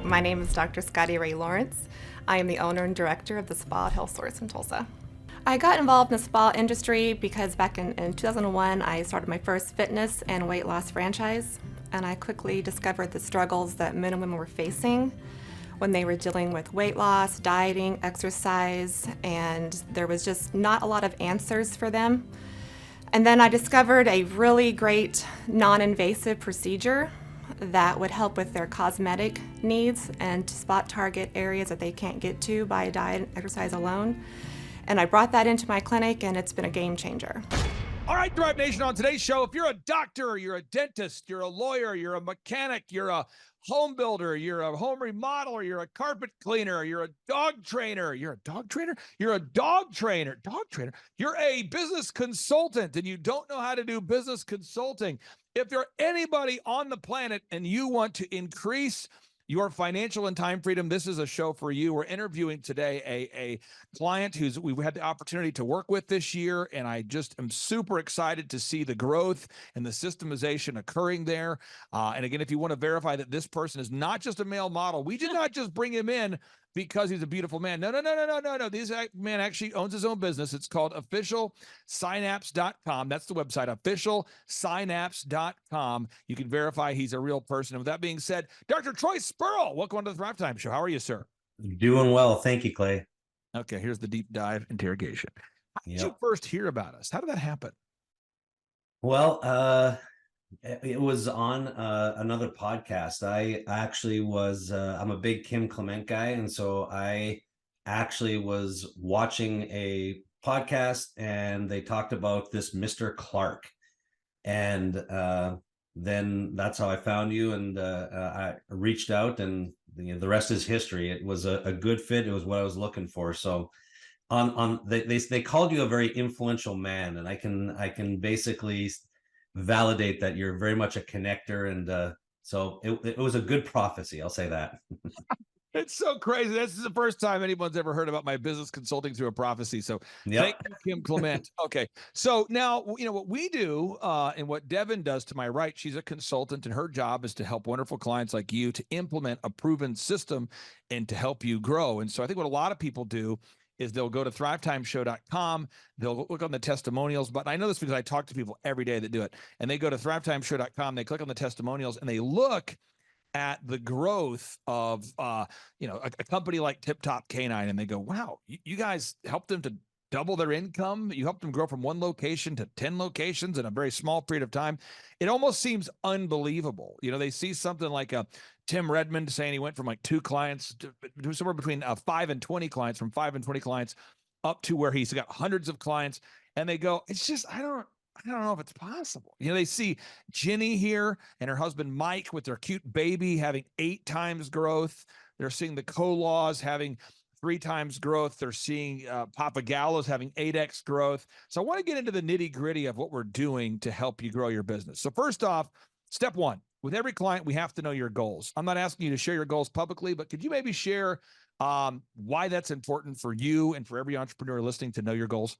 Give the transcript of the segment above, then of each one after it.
My name is Dr. Scotty Ray Lawrence. I am the owner and director of the Spa Health Source in Tulsa. I got involved in the spa industry because back in 2001, I started my first fitness and weight loss franchise, and I quickly discovered the struggles that men and women were facing when they were dealing with weight loss, dieting, exercise, and there was just not a lot of answers for them. And then I discovered a really great non-invasive procedure that would help with their cosmetic needs and to spot target areas that they can't get to by diet and exercise alone. And I brought that into my clinic, and it's been a game changer. All right, Thrive Nation, on today's show, if you're a doctor, you're a dentist, you're a lawyer, you're a mechanic, you're a home builder, you're a home remodeler, you're a carpet cleaner, you're a dog trainer, you're a dog trainer, you're a dog trainer, you're a business consultant and you don't know how to do business consulting. If you're anybody on the planet and you want to increase your financial and time freedom, this is a show for you. We're interviewing today a client who's we've had the opportunity to work with this year, and I just am super excited to see the growth and the systemization occurring there. And again, if you want to verify that this person is not just a male model, we did not just bring him in because he's a beautiful man. No. This man actually owns his own business. It's called officialsynapse.com. That's the website, officialsynapse.com. You can verify he's a real person. And with that being said, Dr. Troy Spurl, welcome to the Thrivetime Show. How are you, sir? Doing well. Thank you, Clay. Okay, here's the deep dive interrogation. How did you Yep. first hear about us? How did that happen? Well, it was on another podcast. I actually was, I'm a big Kim Clement guy. And so I actually was watching a podcast and they talked about this Mr. Clark. And then that's how I found you. And I reached out and the rest is history. It was a good fit. It was what I was looking for. So they called you a very influential man, and I can basically validate that you're very much a connector, and so it was a good prophecy. I'll say that. It's so crazy. This is the first time anyone's ever heard about my business consulting through a prophecy. So Yep. thank you, Kim Clement. Okay. So now, what we do and what Devin does to my right, she's a consultant and her job is to help wonderful clients like you to implement a proven system and to help you grow. And so I think what a lot of people do is they'll go to thrivetimeshow.com. They'll look on the testimonials button. I know this because I talk to people every day that do it. And they go to thrivetimeshow.com. They click on the testimonials and they look at the growth of a company like Tip Top Canine, and they go, wow, you guys helped them to double their income. You helped them grow from 1 location to 10 locations in a very small period of time. It almost seems unbelievable. They see something like Tim Redmond saying he went from like 2 clients to somewhere between 5 and 20 clients, from 5 and 20 clients up to where he's got hundreds of clients. And they go, it's just, I don't know if it's possible. They see Ginny here and her husband Mike with their cute baby having 8 times growth. They're seeing the Colaws having 3 times growth. They're seeing Papa Gallo's having 8x growth. So I want to get into the nitty gritty of what we're doing to help you grow your business. So first off, step 1, with every client, we have to know your goals. I'm not asking you to share your goals publicly, but could you maybe share why that's important for you and for every entrepreneur listening to know your goals?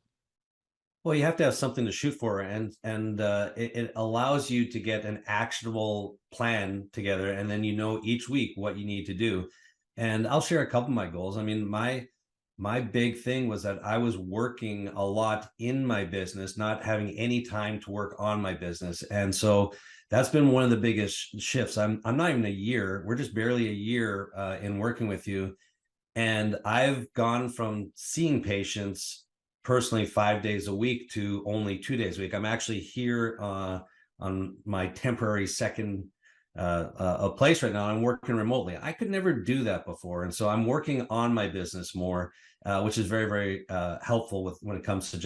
Well, you have to have something to shoot for, and it allows you to get an actionable plan together, and then each week what you need to do. And I'll share a couple of my goals. I mean, my big thing was that I was working a lot in my business, not having any time to work on my business, and so that's been one of the biggest shifts. I'm not even a year. We're just barely a year in working with you, and I've gone from seeing patients personally 5 days a week to only 2 days a week. I'm actually here on my temporary second a place right now. I'm working remotely. I could never do that before. And so I'm working on my business more, which is very, very helpful when it comes to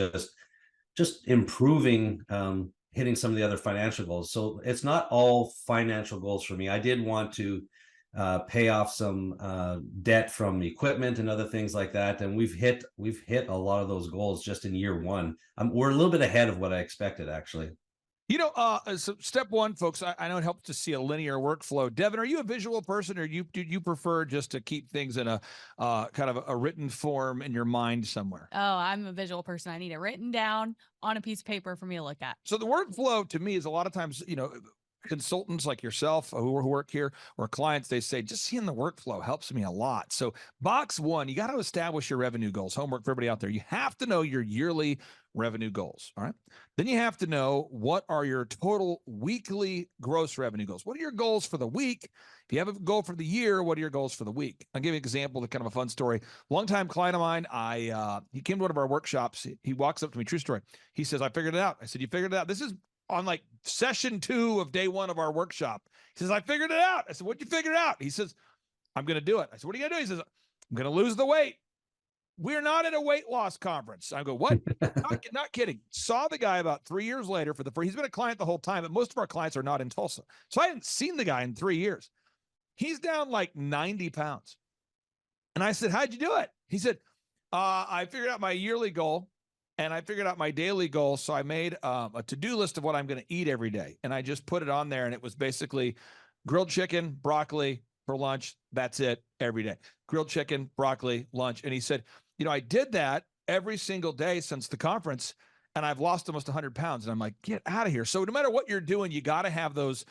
just improving, hitting some of the other financial goals. So it's not all financial goals for me. I did want to pay off some debt from equipment and other things like that, and we've hit a lot of those goals just in year 1. We're a little bit ahead of what I expected, actually. So step 1, folks, I know it helps to see a linear workflow. Devin, are you a visual person, or do you prefer just to keep things in a kind of a written form in your mind somewhere? Oh, I'm a visual person. I need it written down on a piece of paper for me to look at. So the workflow to me is a lot of times, consultants like yourself who work here or clients, they say, just seeing the workflow helps me a lot. So box one, you got to establish your revenue goals. Homework for everybody out there. You have to know your yearly revenue goals. All right. Then you have to know what are your total weekly gross revenue goals. What are your goals for the week? If you have a goal for the year, what are your goals for the week? I'll give you an example, kind of a fun story. Longtime client of mine, he came to one of our workshops. He walks up to me, true story. He says, I figured it out. I said, you figured it out? This is on like session 2 of day 1 of our workshop. He says, I figured it out. I said, what'd you figure out? He says, I'm going to do it. I said, what are you going to do? He says, I'm going to lose the weight. We're not at a weight loss conference. I go, what? Not kidding. Saw the guy about 3 years later he's been a client the whole time, but most of our clients are not in Tulsa. So I hadn't seen the guy in 3 years. He's down like 90 pounds. And I said, how'd you do it? He said, I figured out my yearly goal and I figured out my daily goal. So I made a to-do list of what I'm going to eat every day. And I just put it on there. And it was basically grilled chicken, broccoli for lunch. That's it every day. Grilled chicken, broccoli, lunch. And he said, I did that every single day since the conference and I've lost almost 100 pounds. And I'm like, get out of here. So no matter what you're doing, you got to have those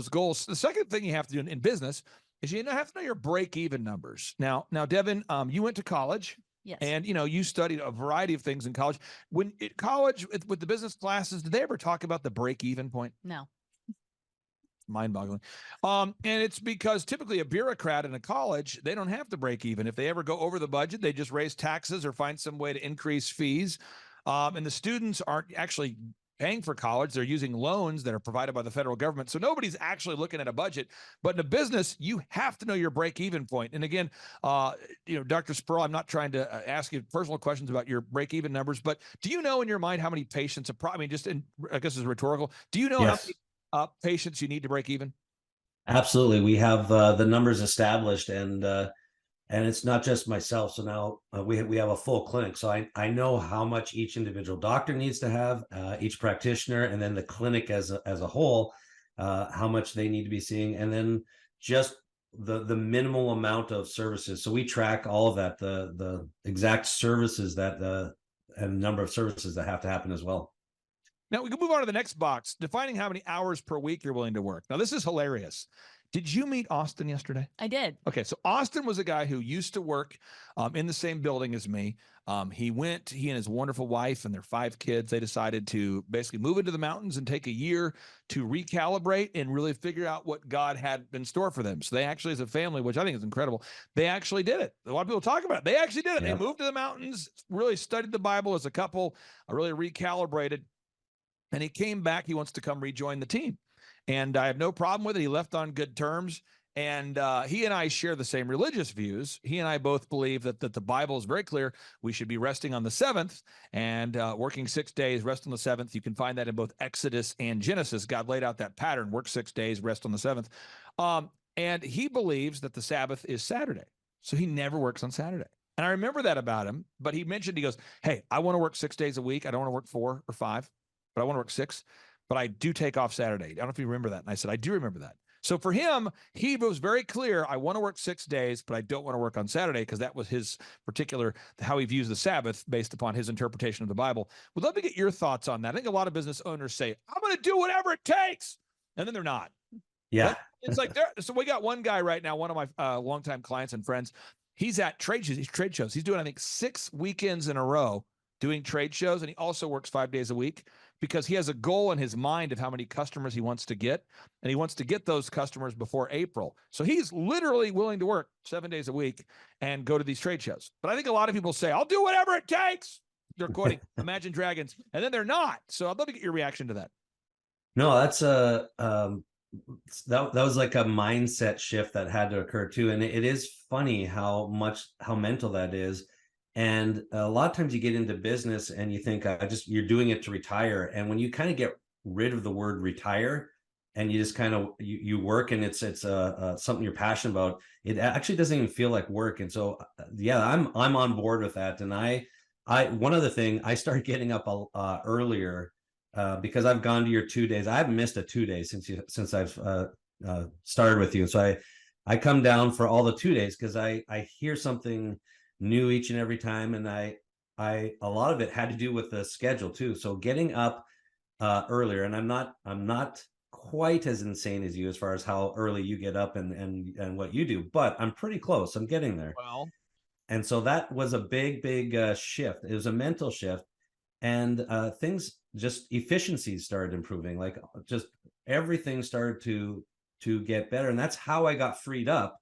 goals. The second thing you have to do in business is you have to know your break-even numbers. Now, Devin, you went to college. Yes. And, you studied a variety of things in college. When at college with the business classes, did they ever talk about the break-even point? No. Mind-boggling. And it's because typically a bureaucrat in a college, they don't have to break even. If they ever go over the budget, they just raise taxes or find some way to increase fees. And the students aren't actually paying for college. They're using loans that are provided by the federal government. So nobody's actually looking at a budget. But in a business, you have to know your break-even point. And again, Dr. Sproul, I'm not trying to ask you personal questions about your break-even numbers, but do you know in your mind how many patients, I guess it's rhetorical. Do you know Yes. how many patients you need to break even? Absolutely. We have the numbers established, and it's not just myself. So now we have a full clinic. So I know how much each individual doctor needs to have, each practitioner, and then the clinic as a whole, how much they need to be seeing, and then just the minimal amount of services. So we track all of that, the exact services and number of services that have to happen as well. Now we can move on to the next box, defining how many hours per week you're willing to work. Now this is hilarious. Did you meet Austin yesterday? I did. Okay, so Austin was a guy who used to work in the same building as me. He and his wonderful wife and their 5 kids, they decided to basically move into the mountains and take a year to recalibrate and really figure out what God had in store for them. So they actually, as a family, which I think is incredible, they actually did it. A lot of people talk about it. They actually did it. Yeah. They moved to the mountains, really studied the Bible as a couple, really recalibrated. And he came back. He wants to come rejoin the team. And I have no problem with it. He left on good terms. And he and I share the same religious views. He and I both believe that the Bible is very clear. We should be resting on the 7th and working 6 days, rest on the 7th. You can find that in both Exodus and Genesis. God laid out that pattern, work 6 days, rest on the 7th. And he believes that the Sabbath is Saturday. So he never works on Saturday. And I remember that about him. But he goes, hey, I want to work 6 days a week. I don't want to work 4 or 5, but I want to work 6. But I do take off Saturday. I don't know if you remember that. And I said, I do remember that. So for him, he was very clear. I want to work 6 days, but I don't want to work on Saturday because that was his particular, how he views the Sabbath based upon his interpretation of the Bible. Would love to get your thoughts on that. I think a lot of business owners say, I'm going to do whatever it takes. And then they're not. Yeah. But it's like, so we got one guy right now, one of my longtime clients and friends. He's at trade shows. He's doing, I think, 6 weekends in a row doing trade shows. And he also works 5 days a week because he has a goal in his mind of how many customers he wants to get. And he wants to get those customers before April. So he's literally willing to work 7 days a week and go to these trade shows. But I think a lot of people say, I'll do whatever it takes. They're quoting Imagine Dragons. And then they're not. So I'd love to get your reaction to that. No, that's that was like a mindset shift that had to occur too. And it is funny how mental that is. And a lot of times you get into business and you think you're doing it to retire. And when you kind of get rid of the word retire and you just kind of, you work and it's something you're passionate about, it actually doesn't even feel like work. And so, yeah, I'm on board with that. And one other thing, I started getting up earlier because I've gone to your 2 days. I haven't missed a 2 days since I've started with you. So I come down for all the 2 days because I hear something new each and every time, and a lot of it had to do with the schedule too. So getting up earlier, and I'm not quite as insane as you as far as how early you get up and what you do, but I'm pretty close. I'm getting there. Well, And so that was a big shift. It was a mental shift, and things, just efficiencies started improving. Like, just everything started to get better, and that's how I got freed up.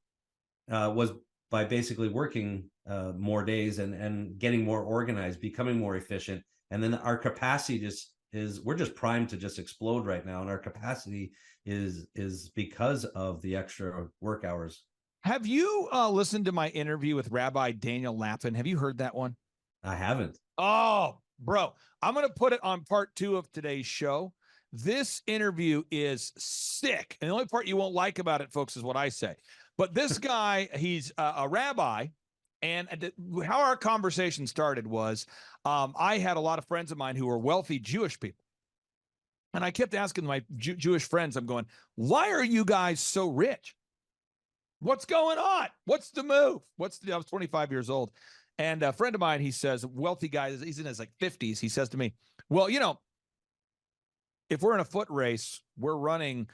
Was by basically working more days and getting more organized, becoming more efficient, and then our capacity just is, we're just primed to just explode right now, and our capacity is because of the extra work hours. have you listened to my interview with Rabbi Daniel Lapin? Have you heard that one? I haven't. Oh, bro, I'm going to put it on part 2 of today's show. This interview is sick. And the only part you won't like about it, folks, is what I say. But this guy, he's a rabbi. And how our conversation started was I had a lot of friends of mine who were wealthy Jewish people. And I kept asking my Jewish friends, I'm going, why are you guys so rich? What's going on? What's the move? I was 25 years old. And a friend of mine, he says, wealthy guy, he's in his like 50s. He says to me, well, you know, if we're in a foot race, we're running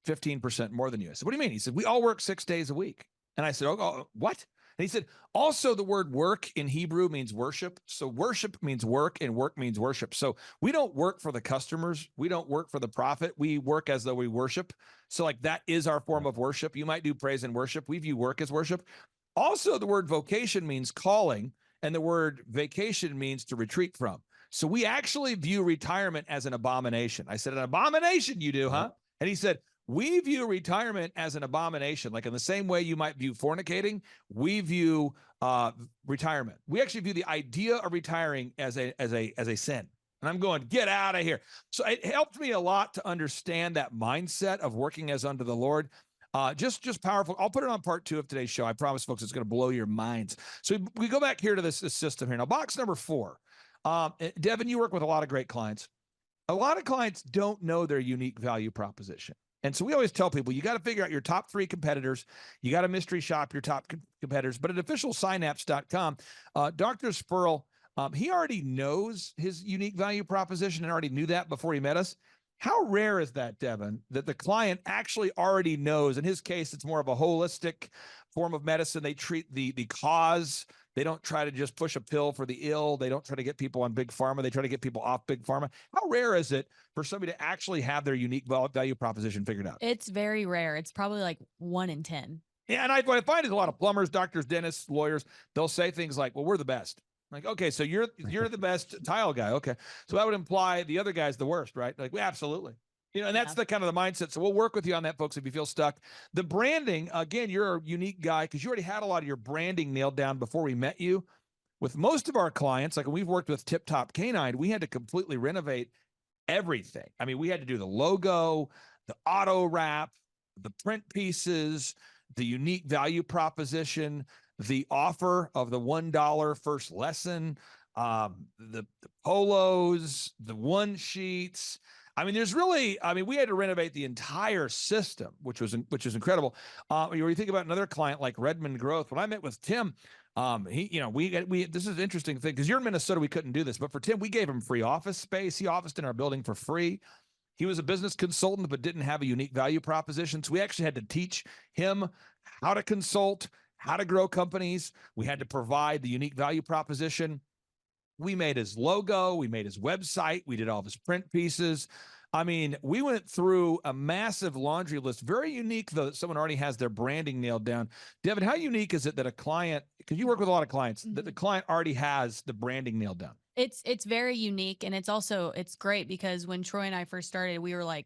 15% more than you. I said, what do you mean? He said, we all work 6 days a week. And I said, oh, what? And he said, also the word work in Hebrew means worship. So worship means work and work means worship. So we don't work for the customers. We don't work for the profit. We work as though we worship. So like that is our form of worship. You might do praise and worship. We view work as worship. Also, the word vocation means calling, and the word vacation means to retreat from. So we actually view retirement as an abomination. I said, an abomination you do, huh? And he said, we view retirement as an abomination. Like in the same way you might view fornicating, we view retirement. We actually view the idea of retiring as a sin. And I'm going, get out of here. So it helped me a lot to understand that mindset of working as unto the Lord. Just powerful. I'll put it on part 2 of today's show. I promise, folks, it's going to blow your minds. So we go back here to this system here. Now, box number 4. Devin, you work with a lot of great clients. A lot of clients don't know their unique value proposition. And so we always tell people, you got to figure out your top 3 competitors. You got to mystery shop your top competitors. But at officialsynapse.com, Dr. Spurl, he already knows his unique value proposition and already knew that before he met us. How rare is that, Devin, that the client actually already knows? In his case, it's more of a holistic form of medicine. They treat the cause. They don't try to just push a pill for the ill. They don't try to get people on big pharma. They try to get people off big pharma. How rare is it for somebody to actually have their unique value proposition figured out? It's very rare. It's probably like 1 in 10. Yeah, and what I find is a lot of plumbers, doctors, dentists, lawyers, they'll say things like, well, we're the best. Like, okay, so you're the best tile guy. Okay. So that would imply the other guy's the worst, right? Like, well, absolutely. You know, and that's the kind of the mindset. So we'll work with you on that, folks, if you feel stuck. The branding, again, you're a unique guy because you already had a lot of your branding nailed down before we met you. With most of our clients, like when we've worked with Tip Top Canine, we had to completely renovate everything. I mean, we had to do the logo, the auto wrap, the print pieces, the unique value proposition, the offer of the $1 first lesson, the polos, the one sheets. I mean, we had to renovate the entire system, which was incredible. You think about another client like Redmond Growth. When I met with Tim, this is an interesting thing because you're in Minnesota, we couldn't do this, but for Tim, we gave him free office space. He officed in our building for free. He was a business consultant, but didn't have a unique value proposition. So we actually had to teach him how to consult, how to grow companies. We had to provide the unique value proposition. We made his logo. We made his website. We did all of his print pieces. I mean, we went through a massive laundry list, very unique, though, that someone already has their branding nailed down. Devin, how unique is it that a client, because you work with a lot of clients, that the client already has the branding nailed down? It's very unique. And it's great because when Troy and I first started, we were like,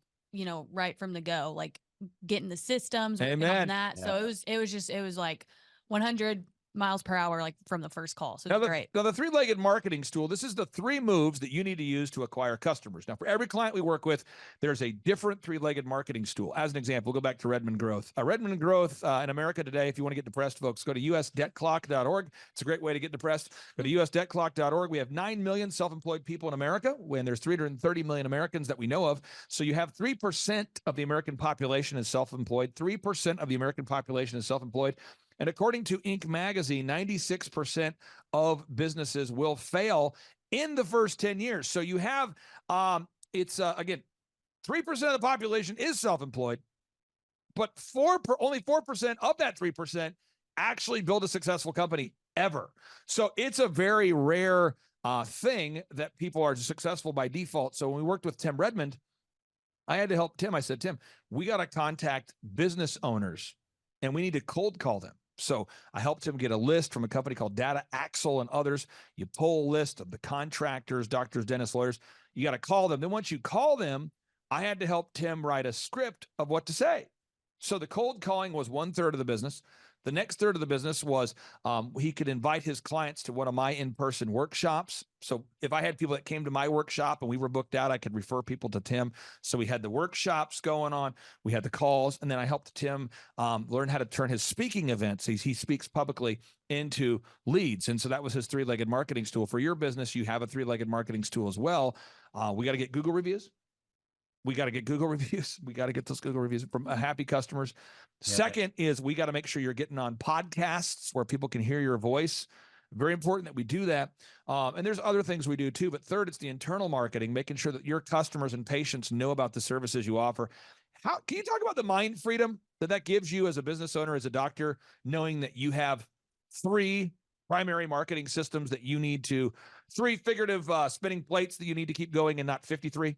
right from the go, like getting the systems, working on that. Yeah. So it was like 100 miles per hour, like from the first call. So it's great. Now, the 3-legged marketing stool, this is the 3 moves that you need to use to acquire customers. Now, for every client we work with, there's a different 3-legged marketing stool. As an example, we'll go back to Redmond Growth. Redmond Growth in America today, if you want to get depressed, folks, go to usdebtclock.org. It's a great way to get depressed. Go to usdebtclock.org. We have 9 million self-employed people in America, when there's 330 million Americans that we know of. So you have 3% of the American population is self-employed. 3% of the American population is self-employed. And according to Inc. magazine, 96% of businesses will fail in the first 10 years. So you have, again, 3% of the population is self-employed, but only 4% of that 3% actually build a successful company ever. So it's a very rare thing that people are successful by default. So when we worked with Tim Redmond, I had to help Tim. I said, Tim, we got to contact business owners and we need to cold call them. So I helped him get a list from a company called Data Axle and others. You pull a list of the contractors, doctors, dentists, lawyers. You got to call them. Then once you call them, I had to help Tim write a script of what to say. So the cold calling was 1/3 of the business. The next third of the business was he could invite his clients to one of my in-person workshops. So if I had people that came to my workshop and we were booked out, I could refer people to Tim. So we had the workshops going on. We had the calls. And then I helped Tim learn how to turn his speaking events. He speaks publicly into leads. And so that was his three-legged marketing stool. For your business, you have a three-legged marketing stool as well. We got to get Google reviews. We got to get Google reviews. We got to get those Google reviews from happy customers. Yep. Second is we got to make sure you're getting on podcasts where people can hear your voice. Very important that we do that. And there's other things we do too. But third, it's the internal marketing, making sure that your customers and patients know about the services you offer. How can you talk about the mind freedom that gives you as a business owner, as a doctor, knowing that you have 3 primary marketing systems that you need to, 3 figurative spinning plates that you need to keep going and not 53?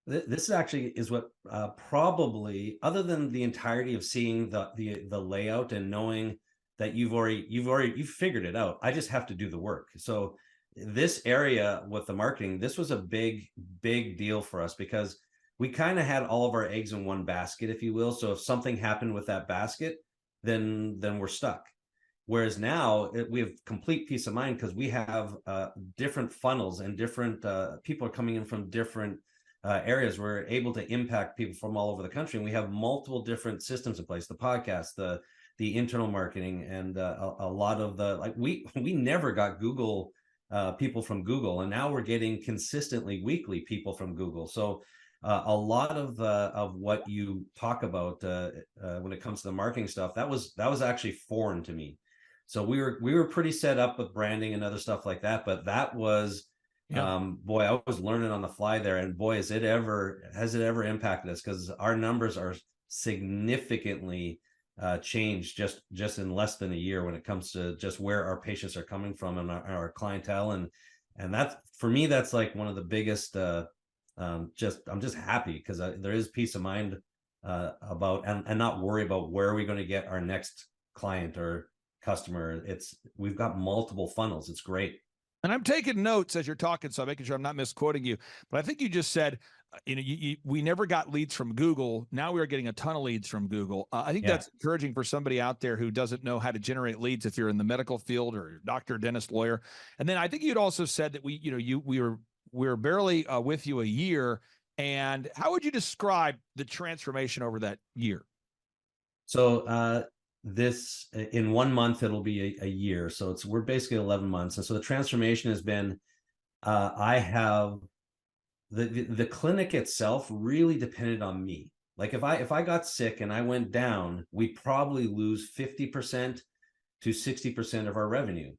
This actually is what probably, other than the entirety of seeing the layout and knowing that you've figured it out. I just have to do the work. So this area with the marketing, this was a big deal for us because we kind of had all of our eggs in one basket, if you will. So if something happened with that basket, then we're stuck. Whereas now we have complete peace of mind because we have different funnels and different people are coming in from different areas. We're able to impact people from all over the country, and we have multiple different systems in place: the podcast, the internal marketing, and a lot of the we never got Google people from Google, and now we're getting consistently weekly people from Google. So a lot of what you talk about when it comes to the marketing stuff, that was actually foreign to me. So we were pretty set up with branding and other stuff like that, but that was. Yeah. Boy, I was learning on the fly there, and boy, has it ever impacted us, because our numbers are significantly changed just in less than a year when it comes to just where our patients are coming from and our clientele, and that's, for me, that's like one of the biggest. I'm just happy because there is peace of mind about and not worry about where are we going to get our next client or customer. We've got multiple funnels. It's great. And I'm taking notes as you're talking, so I'm making sure I'm not misquoting you. But I think you just said, we never got leads from Google. Now we are getting a ton of leads from Google. I think that's encouraging for somebody out there who doesn't know how to generate leads if you're in the medical field or doctor, dentist, lawyer. And then I think you'd also said that we were barely with you a year. And how would you describe the transformation over that year? So this, in 1 month, it'll be a year. So we're basically 11 months. And so the transformation has been, I have the clinic itself really depended on me. Like if I got sick and I went down, we probably lose 50% to 60% of our revenue.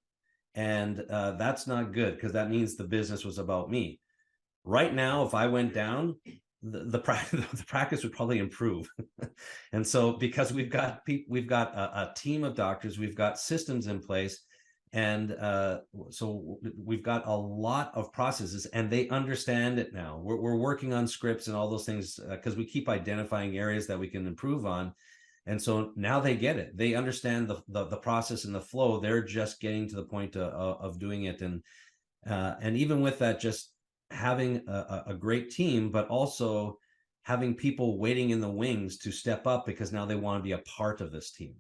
And that's not good, because that means the business was about me. Right now, if I went down, the practice would probably improve. And so because we've got a team of doctors, we've got systems in place, and so we've got a lot of processes, and they understand it now. We're working on scripts and all those things because we keep identifying areas that we can improve on. And so now they get it. They understand the process and the flow. They're just getting to the point of doing it. And even with that, just having a great team, but also having people waiting in the wings to step up because now they want to be a part of this team.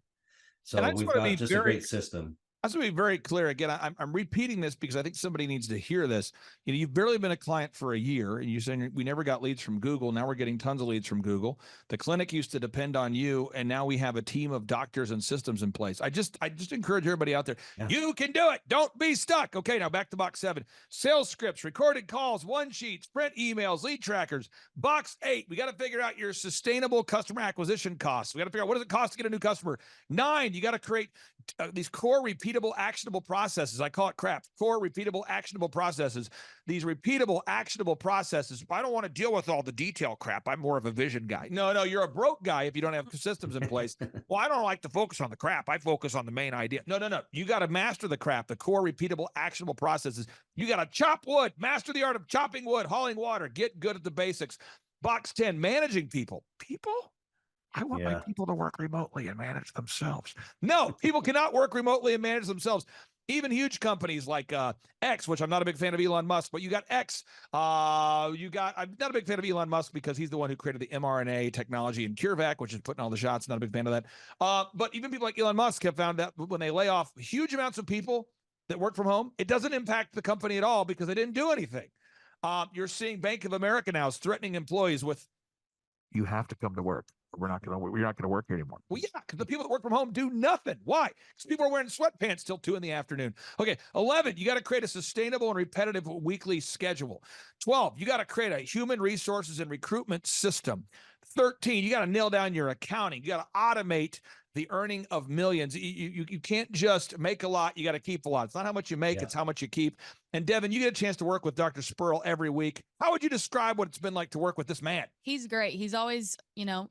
So we've got just a great system. I just want to be very clear. Again, I'm repeating this because I think somebody needs to hear this. You've barely been a client for a year, and you're saying we never got leads from Google. Now we're getting tons of leads from Google. The clinic used to depend on you, and now we have a team of doctors and systems in place. I just encourage everybody out there. Yeah. You can do it. Don't be stuck. Okay, now back to box 7. Sales scripts, recorded calls, one sheets, print emails, lead trackers. Box 8, we got to figure out your sustainable customer acquisition costs. We got to figure out what does it cost to get a new customer. 9, you got to create these core repeatable actionable processes. I call it crap. Core repeatable actionable processes. These repeatable actionable processes. I don't want to deal with all the detail crap. I'm more of a vision guy. No, you're a broke guy if you don't have systems in place. Well, I don't like to focus on the crap. I focus on the main idea. No. You got to master the crap, the core repeatable actionable processes. You got to chop wood, master the art of chopping wood, hauling water, get good at the basics. Box 10, managing people. I want my people to work remotely and manage themselves. No, people cannot work remotely and manage themselves. Even huge companies like X, which I'm not a big fan of Elon Musk, but you got X. I'm not a big fan of Elon Musk because he's the one who created the mRNA technology and CureVac, which is putting all the shots. Not a big fan of that. But even people like Elon Musk have found that when they lay off huge amounts of people that work from home, it doesn't impact the company at all because they didn't do anything. You're seeing Bank of America now is threatening employees with, you have to come to work. We're not going to work here anymore. Well, yeah, because the people that work from home do nothing. Why? Because people are wearing sweatpants till 2 p.m. Okay, 11, you got to create a sustainable and repetitive weekly schedule. 12, you got to create a human resources and recruitment system. 13, you got to nail down your accounting. You got to automate the earning of millions. You can't just make a lot. You got to keep a lot. It's not how much you make, it's how much you keep. And Devin, you get a chance to work with Dr. Spurl every week. How would you describe what it's been like to work with this man? He's great. He's always,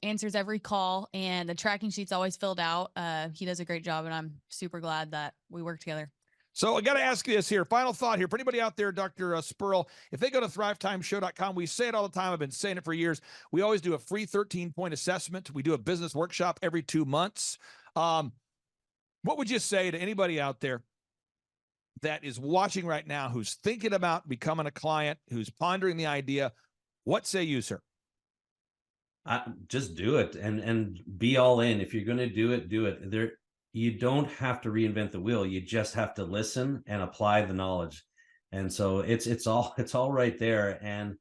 answers every call, and the tracking sheet's always filled out. He does a great job, and I'm super glad that we work together. So I got to ask you this here. Final thought here. For anybody out there, Dr. Spurl, if they go to thrivetimeshow.com, we say it all the time. I've been saying it for years. We always do a free 13-point assessment. We do a business workshop every 2 months. What would you say to anybody out there that is watching right now, who's thinking about becoming a client, who's pondering the idea? What say you, sir? Just do it and be all in. If you're going to do it. You don't have to reinvent the wheel. You just have to listen and apply the knowledge. And so it's all right there. And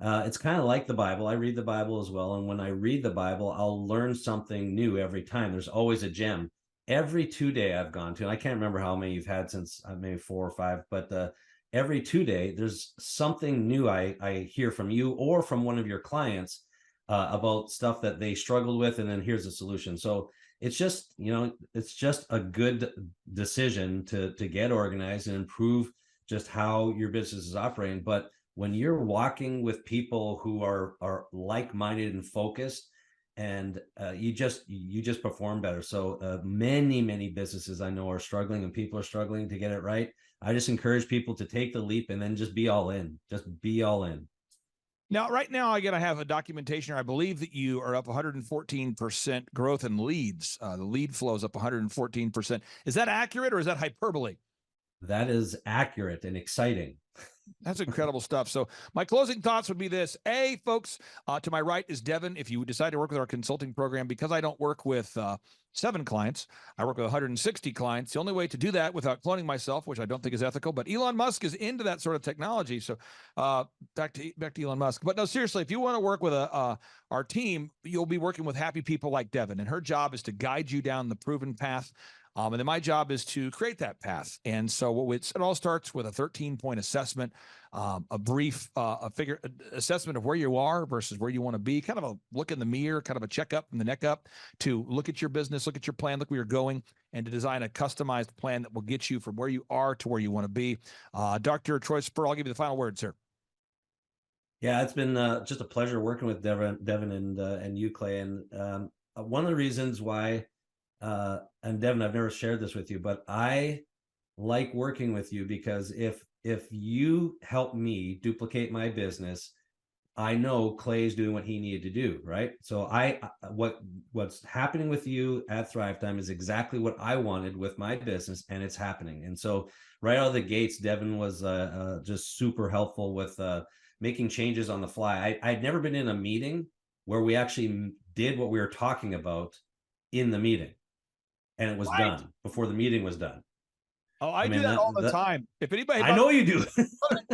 it's kind of like the Bible. I read the Bible as well. And when I read the Bible, I'll learn something new every time. There's always a gem. Every 2-day I've gone to, and I can't remember how many you've had since maybe 4 or 5, but every 2-day, there's something new I hear from you or from one of your clients about stuff that they struggled with. And then here's a solution. So it's just, it's just a good decision to get organized and improve just how your business is operating. But when you're walking with people who are like-minded and focused, and you just perform better. So many businesses I know are struggling, and people are struggling to get it right. I just encourage people to take the leap and then just be all in. Just be all in. Now, right now, I got to have a documentation. I believe that you are up 114% growth in leads. The lead flow is up 114%. Is that accurate or is that hyperbole? That is accurate and exciting. That's incredible stuff. So my closing thoughts would be this. A, folks, to my right is Devin. If you decide to work with our consulting program, because I don't work with 7 clients, I work with 160 clients. The only way to do that without cloning myself, which I don't think is ethical, but Elon Musk is into that sort of technology. So back to Elon Musk. But no, seriously, if you want to work with our team, you'll be working with happy people like Devin, and her job is to guide you down the proven path. And then my job is to create that path. And so it all starts with a 13-point assessment, a brief assessment of where you are versus where you want to be, kind of a look in the mirror, kind of a checkup from the neck up, to look at your business, look at your plan, look where you're going, and to design a customized plan that will get you from where you are to where you want to be. Dr. Troy Spurl, I'll give you the final word, sir. Yeah, it's been just a pleasure working with Devin and you, Clay. And one of the reasons why, and Devin, I've never shared this with you, but I like working with you because if you help me duplicate my business, I know Clay's doing what he needed to do, right? So what's happening with you at Thrivetime is exactly what I wanted with my business, and it's happening. And so right out of the gates, Devin was just super helpful with making changes on the fly. I'd never been in a meeting where we actually did what we were talking about in the meeting. And it was done before the meeting was done. Oh, I do that all the time. If anybody, I know you do.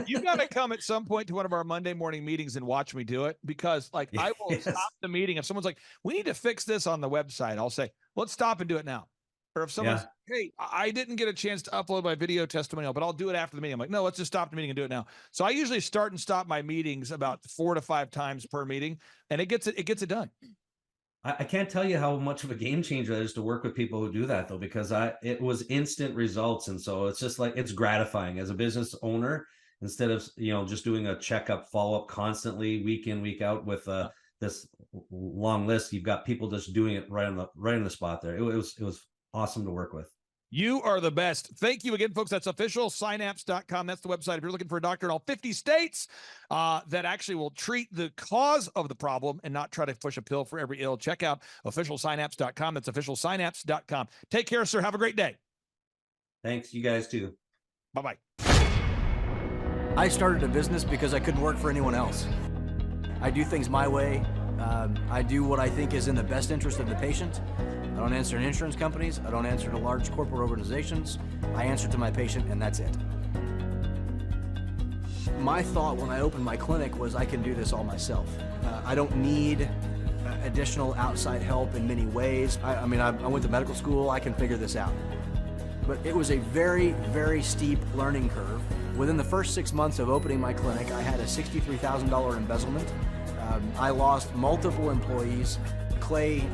You got to come at some point to one of our Monday morning meetings and watch me do it, because I will stop the meeting. If someone's like, we need to fix this on the website, I'll say, let's stop and do it now. Or if someone's, hey, I didn't get a chance to upload my video testimonial, but I'll do it after the meeting. I'm like, no, let's just stop the meeting and do it now. So I usually start and stop my meetings about 4 to 5 times per meeting, and it gets it done. I can't tell you how much of a game changer it is to work with people who do that, though, because it was instant results. And so it's just like, it's gratifying as a business owner, instead of, just doing a checkup, follow up constantly, week in, week out with this long list. You've got people just doing it right on the spot there. It was awesome to work with. You are the best. Thank you again, folks. That's officialsynapse.com. That's the website. If you're looking for a doctor in all 50 states that actually will treat the cause of the problem and not try to push a pill for every ill, check out officialsynapse.com. That's officialsynapse.com. Take care, sir. Have a great day. Thanks. You guys too. Bye-bye. I started a business because I couldn't work for anyone else. I do things my way. I do what I think is in the best interest of the patient. I don't answer to insurance companies. I don't answer to large corporate organizations. I answer to my patient, and that's it. My thought when I opened my clinic was I can do this all myself. I don't need additional outside help in many ways. I went to medical school. I can figure this out. But it was a very, very steep learning curve. Within the first 6 months of opening my clinic, I had a $63,000 embezzlement. I lost multiple employees. Clay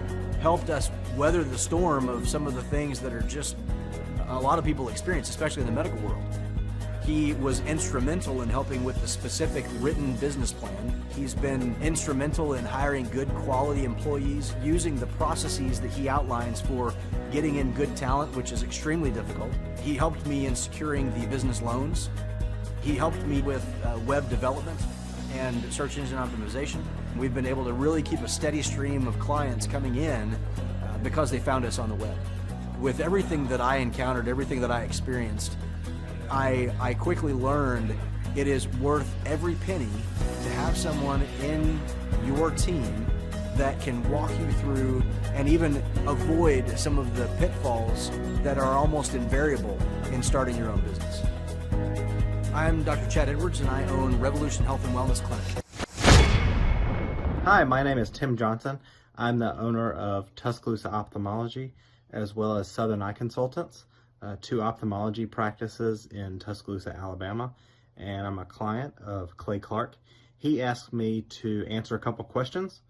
helped us weather the storm of some of the things that are just a lot of people experience, especially in the medical world. He was instrumental in helping with the specific written business plan. He's been instrumental in hiring good quality employees, using the processes that he outlines for getting in good talent, which is extremely difficult. He helped me in securing the business loans. He helped me with web development and search engine optimization. We've been able to really keep a steady stream of clients coming in because they found us on the web. With everything that I encountered, everything that I experienced, I quickly learned it is worth every penny to have someone in your team that can walk you through and even avoid some of the pitfalls that are almost invariable in starting your own business. I'm Dr. Chad Edwards, and I own Revolution Health and Wellness Clinic. Hi, my name is Tim Johnson. I'm the owner of Tuscaloosa Ophthalmology, as well as Southern Eye Consultants, two ophthalmology practices in Tuscaloosa, Alabama, and I'm a client of Clay Clark. He asked me to answer a couple questions.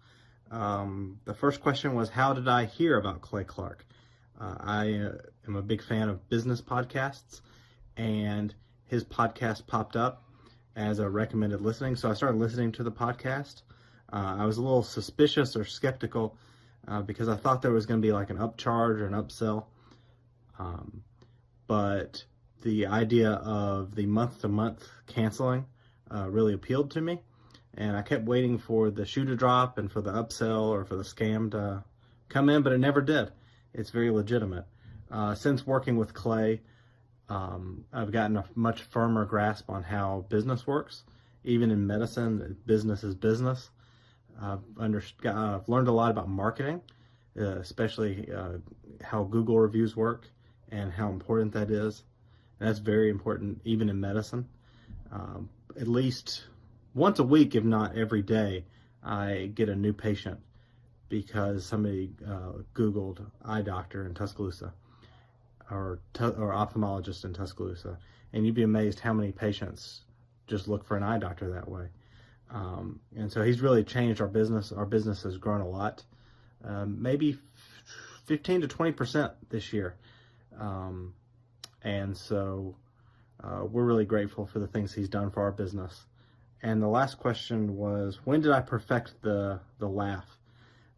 The first question was, how did I hear about Clay Clark? I am a big fan of business podcasts, and his podcast popped up as a recommended listening, so I started listening to the podcast. I was a little suspicious or skeptical because I thought there was going to be like an upcharge or an upsell, but the idea of the month-to-month canceling really appealed to me, and I kept waiting for the shoe to drop and for the upsell or for the scam to come in, but it never did. It's very legitimate. Since working with Clay, I've gotten a much firmer grasp on how business works. Even in medicine, business is business. I've learned a lot about marketing, especially how Google reviews work and how important that is. And that's very important even in medicine. At least once a week, if not every day, I get a new patient because somebody Googled eye doctor in Tuscaloosa or ophthalmologist in Tuscaloosa. And you'd be amazed how many patients just look for an eye doctor that way. And so he's really changed our business. Our business has grown a lot, maybe 15 to 20% this year. And so we're really grateful for the things he's done for our business. And the last question was, when did I perfect the laugh?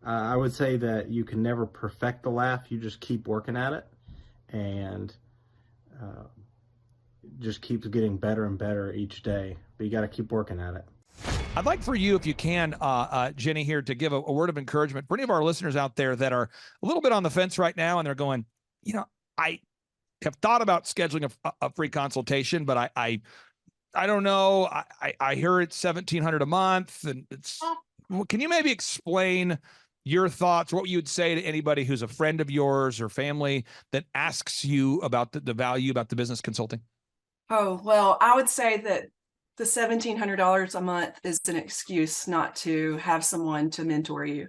I would say that you can never perfect the laugh. You just keep working at it, and just keeps getting better and better each day. But you got to keep working at it. I'd like for you, if you can, Jenny, here to give a word of encouragement for any of our listeners out there that are a little bit on the fence right now, and they're going, I have thought about scheduling a free consultation, but I don't know. I hear it's $1,700 a month, and can you maybe explain your thoughts, what you would say to anybody who's a friend of yours or family that asks you about the value about the business consulting? Oh, well, I would say that the $1,700 a month is an excuse not to have someone to mentor you.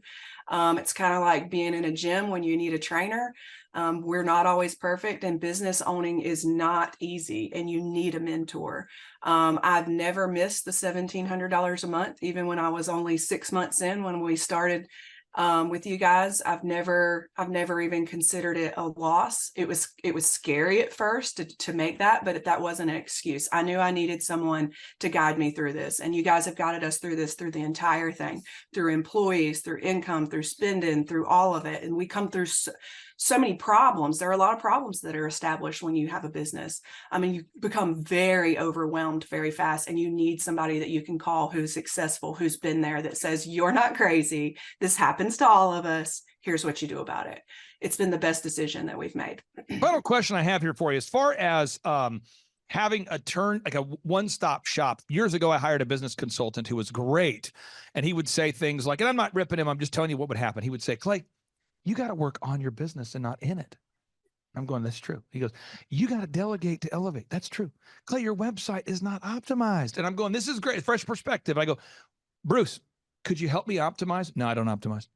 It's kind of like being in a gym when you need a trainer. We're not always perfect, and business owning is not easy, and you need a mentor. I've never missed the $1,700 a month, even when I was only 6 months in when we started With you guys, I've never even considered it a loss. It was scary at first to make that, but that wasn't an excuse. I knew I needed someone to guide me through this, and you guys have guided us through this, through the entire thing, through employees, through income, through spending, through all of it. And we come through so many problems. There are a lot of problems that are established when you have a business. I mean, you become very overwhelmed very fast, and you need somebody that you can call who's successful, who's been there, that says, you're not crazy. This happens to all of us. Here's what you do about it. It's been the best decision that we've made. Final question I have here for you, as far as having like a one-stop shop. Years ago, I hired a business consultant who was great. And he would say things like, and I'm not ripping him, I'm just telling you what would happen. He would say, Clay, you got to work on your business and not in it. I'm going, that's true. He goes, you got to delegate to elevate. That's true. Clay, your website is not optimized. And I'm going, this is great. Fresh perspective. I go, Bruce, could you help me optimize? No, I don't optimize.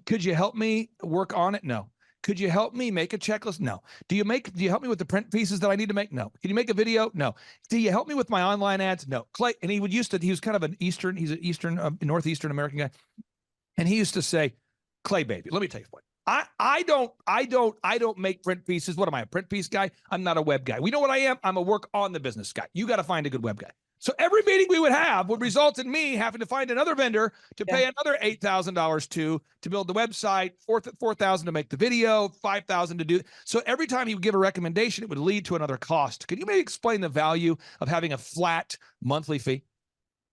Could you help me work on it? No. Could you help me make a checklist? No. Do you help me with the print pieces that I need to make? No. Can you make a video? No. Do you help me with my online ads? No. Clay, and he was kind of he's an Northeastern American guy. And he used to say, Clay, baby, let me tell you what. I don't make print pieces. What am I, a print piece guy? I'm not a web guy. We know what I am. I'm a work on the business guy. You got to find a good web guy. So every meeting we would have would result in me having to find another vendor to pay another $8,000 to build the website, $4,000 to make the video, $5,000 to do. So every time he would give a recommendation, it would lead to another cost. Could you maybe explain the value of having a flat monthly fee?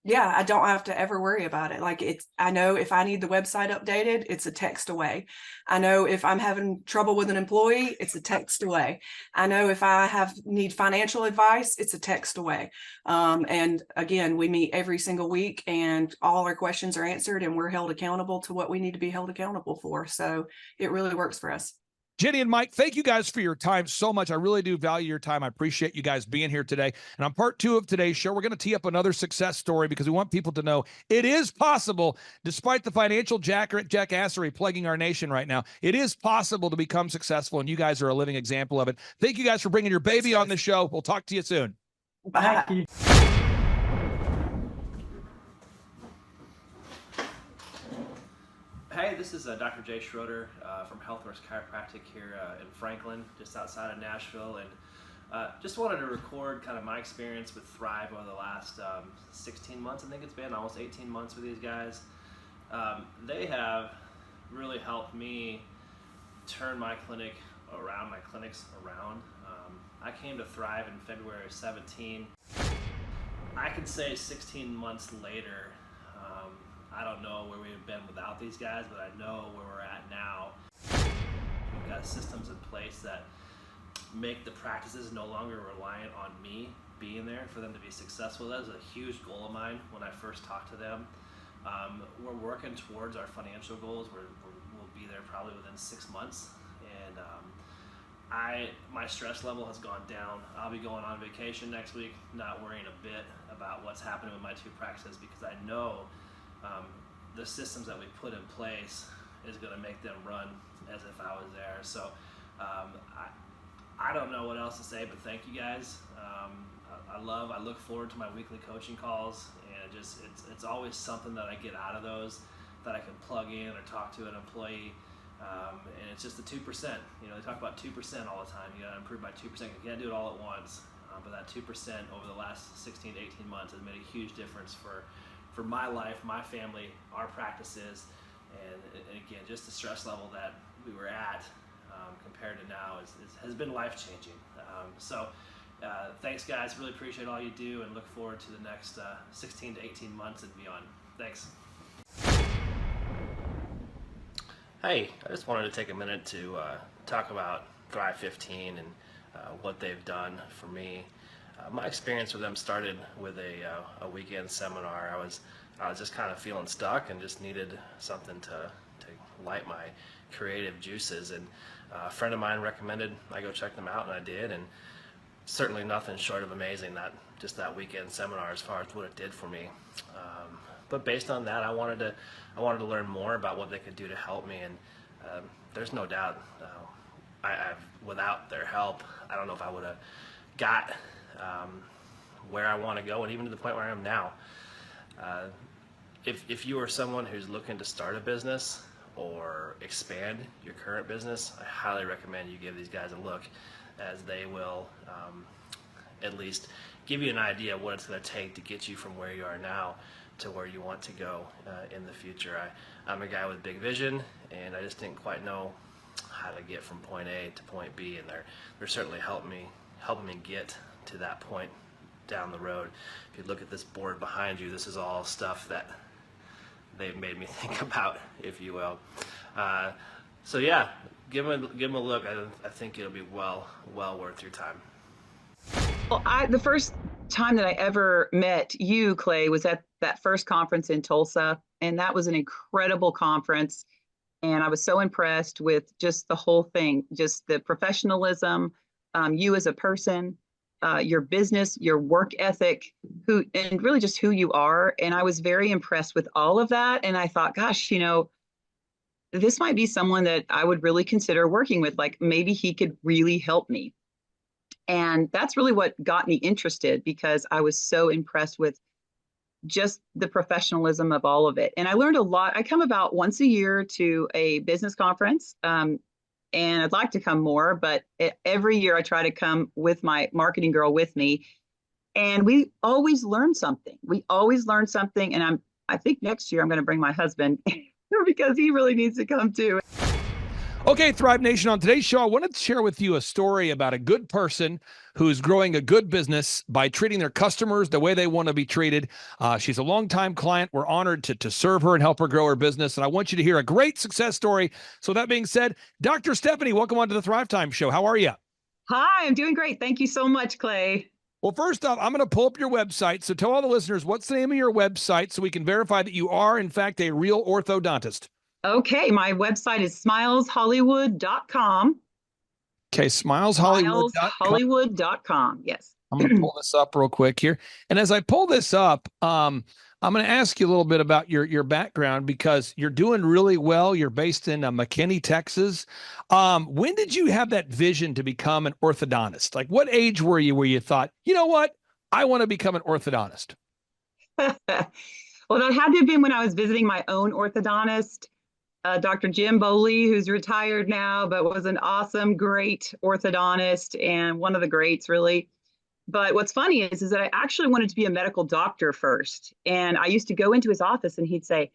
Yeah, I don't have to ever worry about it. Like I know if I need the website updated, it's a text away. I know if I'm having trouble with an employee, it's a text away. I know if I need financial advice, it's a text away. And again, we meet every single week and all our questions are answered and we're held accountable to what we need to be held accountable for. So it really works for us. Jenny and Mike, thank you guys for your time so much. I really do value your time. I appreciate you guys being here today. And on part 2 of today's show, we're going to tee up another success story because we want people to know it is possible, despite the financial jackassery plaguing our nation right now. It is possible to become successful, and you guys are a living example of it. Thank you guys for bringing your baby on the show. We'll talk to you soon. Bye. Thank you. Hey, this is Dr. Jay Schroeder from HealthWorks Chiropractic here in Franklin, just outside of Nashville, and just wanted to record kind of my experience with Thrive over the last 16 months. I think it's been almost 18 months with these guys. They have really helped me turn my clinics around. I came to Thrive in February of 17. I can say 16 months later, I don't know where we've been without these guys, but I know where we're at now. We've got systems in place that make the practices no longer reliant on me being there for them to be successful. That was a huge goal of mine when I first talked to them. We're working towards our financial goals. We'll be there probably within 6 months. And my stress level has gone down. I'll be going on vacation next week, not worrying a bit about what's happening with my 2 practices because I know the systems that we put in place is going to make them run as if I was there. So I don't know what else to say, but thank you guys. I look forward to my weekly coaching calls, and it's always something that I get out of those that I can plug in or talk to an employee. And it's just the 2%. You know, they talk about 2% all the time. You got to improve by 2%. You can't do it all at once. But that 2% over the last 16 to 18 months has made a huge difference for my life, my family, our practices, and again, just the stress level that we were at compared to now has been life-changing. So thanks, guys. Really appreciate all you do and look forward to the next 16 to 18 months and beyond. Thanks. Hey, I just wanted to take a minute to talk about Thrive 15 and what they've done for me. My experience with them started with a weekend seminar. I was just kind of feeling stuck and just needed something to light my creative juices. And a friend of mine recommended I go check them out, and I did. And certainly nothing short of amazing that weekend seminar as far as what it did for me. But based on that, I wanted to learn more about what they could do to help me. And there's no doubt, without their help, I don't know if I would have got where I want to go, and even to the point where I am now. If you are someone who's looking to start a business or expand your current business, I highly recommend you give these guys a look, as they will at least give you an idea of what it's going to take to get you from where you are now to where you want to go in the future. I'm a guy with big vision, and I just didn't quite know how to get from point A to point B, and they're certainly helping me get to that point down the road. If you look at this board behind you, this is all stuff that they've made me think about, if you will. So yeah, give them a look. I think it'll be well worth your time. Well, the first time that I ever met you, Clay, was at that first conference in Tulsa, and that was an incredible conference. And I was so impressed with just the whole thing, just the professionalism, you as a person, your business, your work ethic, and really just who you are. And I was very impressed with all of that. And I thought, gosh, this might be someone that I would really consider working with. Like maybe he could really help me. And that's really what got me interested, because I was so impressed with just the professionalism of all of it. And I learned a lot. I come about once a year to a business conference, and I'd like to come more, but every year I try to come with my marketing girl with me. And we always learn something. And I think next year I'm going to bring my husband because he really needs to come too. Okay, Thrive Nation, on today's show, I wanted to share with you a story about a good person who's growing a good business by treating their customers the way they want to be treated. She's a longtime client. We're honored to serve her and help her grow her business. And I want you to hear a great success story. So that being said, Dr. Stephanie, welcome on to the Thrivetime show. How are you? Hi, I'm doing great. Thank you so much, Clay. Well, first off, I'm going to pull up your website. So tell all the listeners, what's the name of your website so we can verify that you are, in fact, a real orthodontist? Okay, my website is smileshollywood.com. Okay, smileshollywood.com. Yes. I'm going to pull this up real quick here. And as I pull this up, I'm going to ask you a little bit about your background, because you're doing really well. You're based in McKinney, Texas. When did you have that vision to become an orthodontist? Like what age were you where you thought, you know what, I want to become an orthodontist? Well, that had to have been when I was visiting my own orthodontist. Dr. Jim Boley, who's retired now, but was an awesome, great orthodontist and one of the greats, really. But what's funny is that I actually wanted to be a medical doctor first. And I used to go into his office and he'd say,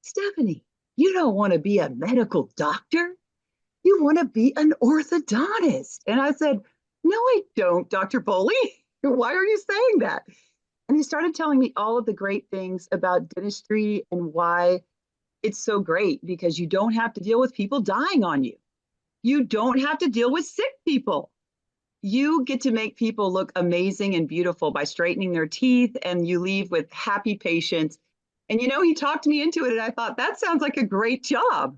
Stephanie, you don't want to be a medical doctor. You want to be an orthodontist. And I said, no, I don't, Dr. Boley. Why are you saying that? And he started telling me all of the great things about dentistry and why it's so great, because you don't have to deal with people dying on you. You don't have to deal with sick people. You get to make people look amazing and beautiful by straightening their teeth, and you leave with happy patients. And, he talked me into it, and I thought, that sounds like a great job.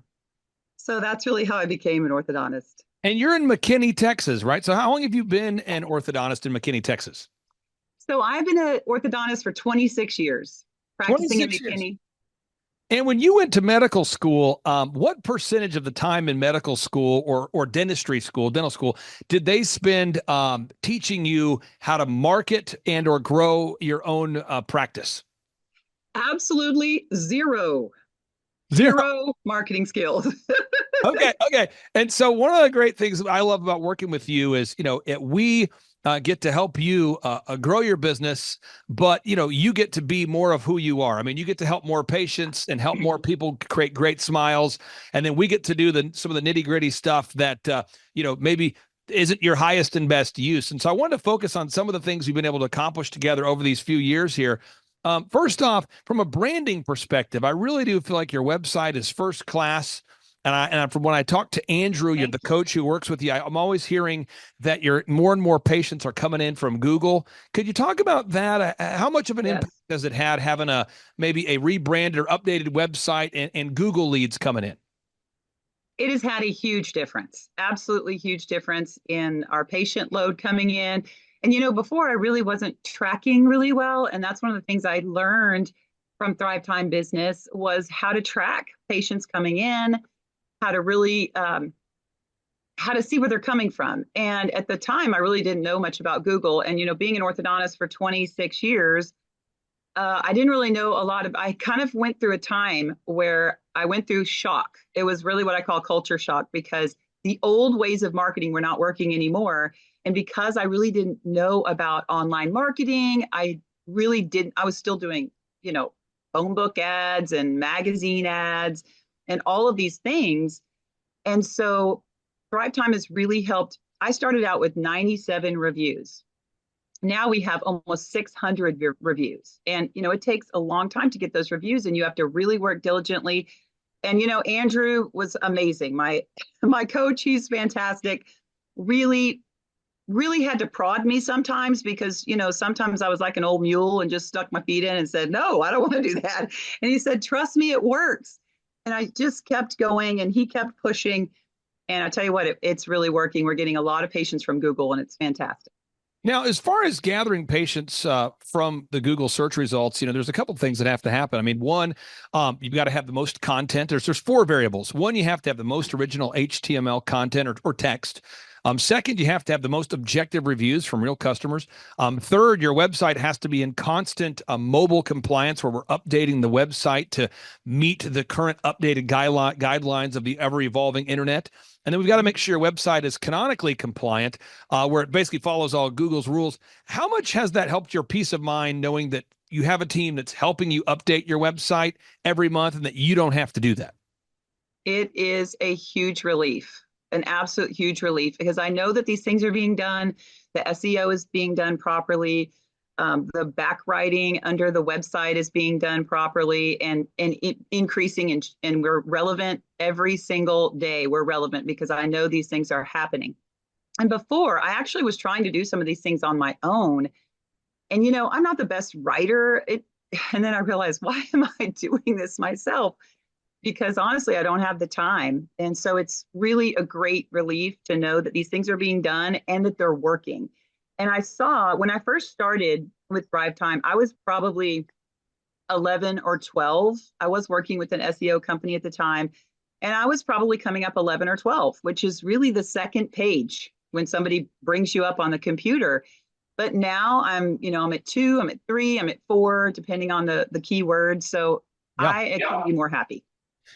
So that's really how I became an orthodontist. And you're in McKinney, Texas, right? So how long have you been an orthodontist in McKinney, Texas? So I've been an orthodontist for 26 years, practicing in McKinney. Years. And when you went to medical school, what percentage of the time in medical school or dental school, did they spend teaching you how to market and or grow your own practice? Absolutely zero marketing skills. Okay. And so one of the great things I love about working with you is, we get to help you grow your business, but you get to be more of who you are. I mean, you get to help more patients and help more people create great smiles, and then we get to do some of the nitty gritty stuff that maybe isn't your highest and best use. And so I wanted to focus on some of the things we've been able to accomplish together over these few years here. First off, from a branding perspective, I really do feel like your website is first class. And from when I talk to Andrew, you're the coach who works with you, I'm always hearing that more and more patients are coming in from Google. Could you talk about that? How much of an impact does it have having maybe a rebranded or updated website and Google leads coming in? It has had a huge difference, absolutely huge difference in our patient load coming in. And, before I really wasn't tracking really well. And that's one of the things I learned from Thrivetime Business was how to track patients coming in, how to really, how to see where they're coming from. And at the time, I really didn't know much about Google. And, being an orthodontist for 26 years, I didn't really know a lot I kind of went through a time where I went through shock. It was really what I call culture shock, because the old ways of marketing were not working anymore. And because I really didn't know about online marketing, I was still doing, phone book ads and magazine ads and all of these things. And so Thrivetime has really helped. I started out with 97 reviews. Now we have almost 600 reviews. And, it takes a long time to get those reviews, and you have to really work diligently. And, Andrew was amazing. My coach, he's fantastic. Really, really had to prod me sometimes, because, sometimes I was like an old mule and just stuck my feet in and said, no, I don't want to do that. And he said, trust me, it works. And I just kept going, and he kept pushing. And I tell you what, it's really working. We're getting a lot of patients from Google, and it's fantastic. Now, as far as gathering patients from the Google search results, there's a couple of things that have to happen. I mean, one, you've got to have the most content. There's 4 variables. One, you have to have the most original HTML content or text. Second, you have to have the most objective reviews from real customers. Third, your website has to be in constant mobile compliance, where we're updating the website to meet the current updated guidelines of the ever-evolving internet. And then we've got to make sure your website is canonically compliant, where it basically follows all Google's rules. How much has that helped your peace of mind, knowing that you have a team that's helping you update your website every month and that you don't have to do that? It is a huge relief, an absolute huge relief, because I know that these things are being done. The SEO is being done properly. The backwriting under the website is being done properly, and increasing, and we're relevant every single day. We're relevant because I know these things are happening. And before, I actually was trying to do some of these things on my own. And, I'm not the best writer. And then I realized, why am I doing this myself? Because honestly, I don't have the time. And so it's really a great relief to know that these things are being done and that they're working. And I saw, when I first started with Thrivetime, I was probably 11 or 12. I was working with an SEO company at the time, and I was probably coming up 11 or 12, which is really the second page when somebody brings you up on the computer. But now I'm at 2, I'm at 3, I'm at 4, depending on the keywords. So I couldn't be more happy.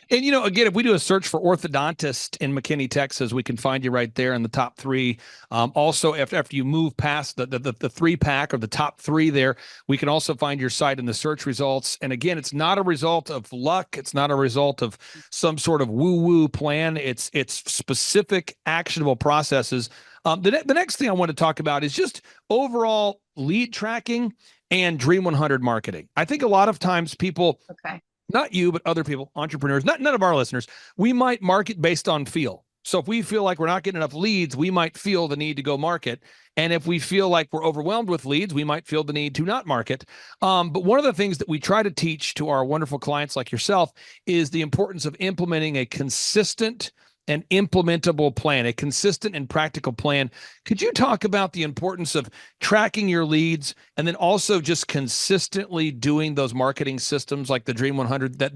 And, again, if we do a search for orthodontist in McKinney, Texas, we can find you right there in the top 3. Also, after you move past the 3-pack or the top 3 there, we can also find your site in the search results. And again, it's not a result of luck. It's not a result of some sort of woo-woo plan. It's specific, actionable processes. The next thing I want to talk about is just overall lead tracking and Dream 100 marketing. I think a lot of times people... Okay. Not you, but other people, entrepreneurs, none of our listeners, we might market based on feel. So if we feel like we're not getting enough leads, we might feel the need to go market. And if we feel like we're overwhelmed with leads, we might feel the need to not market. But one of the things that we try to teach to our wonderful clients like yourself is the importance of implementing a consistent and implementable plan, a consistent and practical plan. Could you talk about the importance of tracking your leads and then also just consistently doing those marketing systems like the Dream 100 that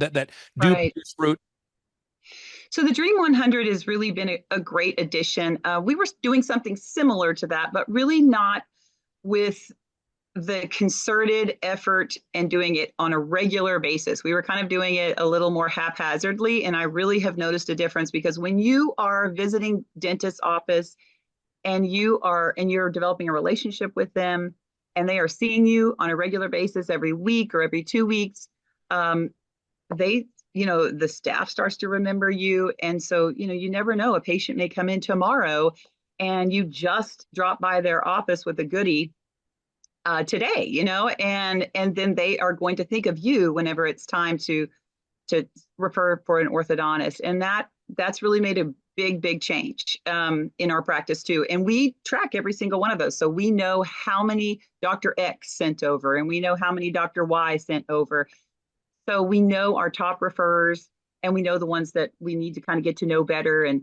do produce fruit? So the Dream 100 has really been a great addition. We were doing something similar to that, but really not with the concerted effort and doing it on a regular basis. We were kind of doing it a little more haphazardly. And I really have noticed a difference, because when you are visiting dentist's office and you're developing a relationship with them, and they are seeing you on a regular basis every week or every 2 weeks, the staff starts to remember you. And so, you never know, a patient may come in tomorrow and you just drop by their office with a goodie today, and then they are going to think of you whenever it's time to refer for an orthodontist. And that's really made a big change in our practice too. And we track every single one of those. So we know how many Dr. X sent over, and we know how many Dr. Y sent over. So we know our top referrers, and we know the ones that we need to kind of get to know better and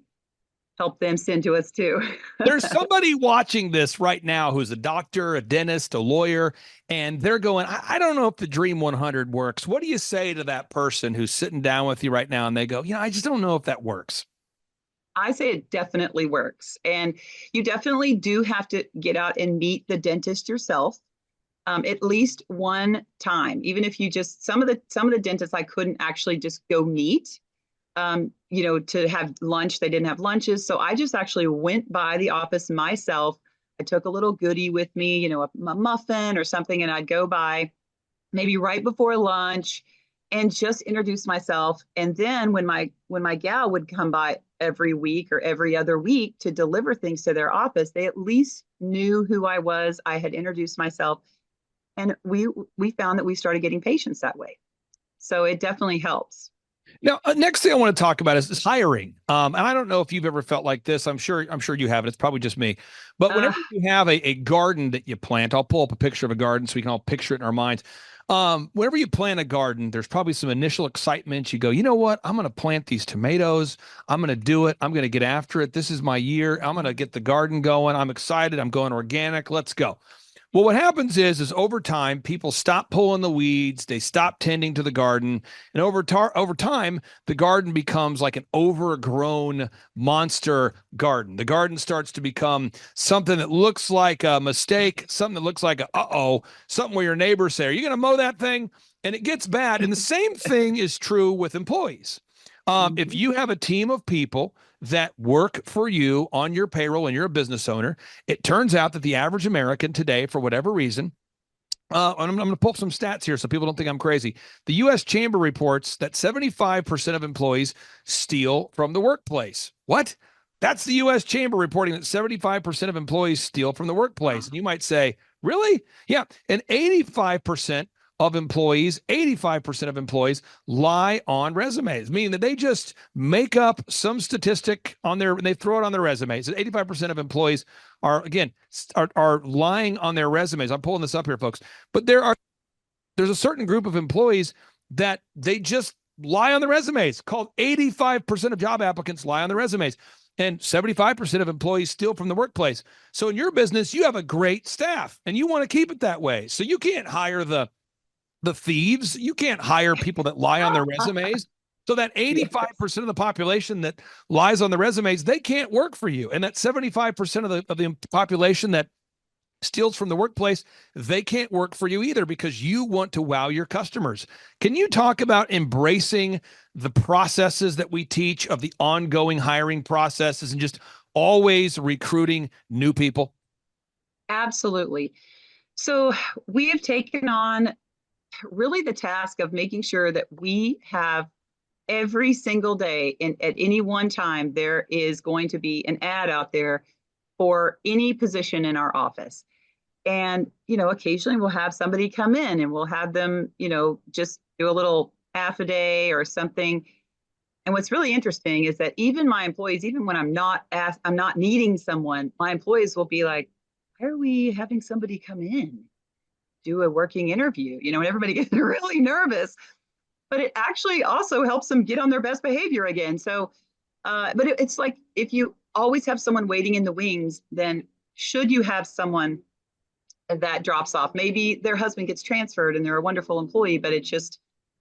help them send to us too. There's somebody watching this right now who's a doctor, a dentist, a lawyer, and they're going, I don't know if the Dream 100 works. What do you say to that person who's sitting down with you right now and they go, I just don't know if that works? I say it definitely works. And you definitely do have to get out and meet the dentist yourself. At least one time, even if you just, some of the dentists I couldn't actually just go meet. to have lunch. They didn't have lunches. So I just actually went by the office myself. I took a little goodie with me, a muffin or something, and I'd go by maybe right before lunch and just introduce myself. And then when my gal would come by every week or every other week to deliver things to their office, they at least knew who I was. I had introduced myself, and we found that we started getting patients that way. So it definitely helps. Now, next thing I want to talk about is hiring. And I don't know if you've ever felt like this. I'm sure you haven't. It's probably just me. But whenever you have a garden that you plant, I'll pull up a picture of a garden so we can all picture it in our minds. Whenever you plant a garden, there's probably some initial excitement. You go, you know what? I'm going to plant these tomatoes. I'm going to do it. I'm going to get after it. This is my year. I'm going to get the garden going. I'm excited. I'm going organic. Let's go. Well, what happens is over time, people stop pulling the weeds. They stop tending to the garden. And over time, the garden becomes like an overgrown monster garden. The garden starts to become something that looks like a mistake, something that looks like something where your neighbors say, are you going to mow that thing? And it gets bad. And the same thing is true with employees. If you have a team of people that work for you on your payroll and you're a business owner, it turns out that the average American today, for whatever reason, I'm going to pull up some stats here so people don't think I'm crazy. The U.S. Chamber reports that 75% of employees steal from the workplace. What? That's the U.S. Chamber reporting that 75% of employees steal from the workplace. And you might say, really? Yeah. And 85% of employees lie on resumes, meaning that they just make up some statistic and they throw it on their resumes. And 85% of employees are lying on their resumes. I'm pulling this up here, folks. But there's a certain group of employees that they just lie on the resumes, called 85% of job applicants lie on the resumes. And 75% of employees steal from the workplace. So in your business, you have a great staff and you want to keep it that way. So you can't hire the thieves. You can't hire people that lie on their resumes. So that 85% of the population that lies on the resumes, they can't work for you. And that 75% of the population that steals from the workplace, they can't work for you either because you want to wow your customers. Can you talk about embracing the processes that we teach of the ongoing hiring processes and just always recruiting new people? Absolutely. So we have taken on really the task of making sure that we have every single day at any one time, there is going to be an ad out there for any position in our office. And, occasionally we'll have somebody come in and we'll have them, just do a little half a day or something. And what's really interesting is that even my employees, even when I'm not needing someone, my employees will be like, why are we having somebody come in? Do a working interview, and everybody gets really nervous, but it actually also helps them get on their best behavior again. So, but it's like, if you always have someone waiting in the wings, then should you have someone that drops off, maybe their husband gets transferred and they're a wonderful employee, but it's just,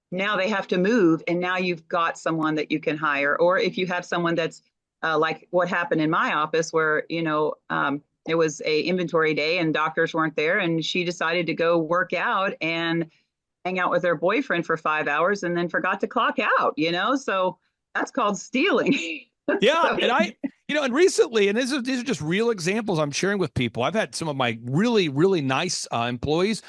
now they have to move and now you've got someone that you can hire. Or if you have someone that's like what happened in my office where, it was a inventory day and doctors weren't there and she decided to go work out and hang out with her boyfriend for 5 hours and then forgot to clock out, so that's called stealing. Yeah. And and recently, and these are just real examples I'm sharing with people. I've had some of my really, really nice employees.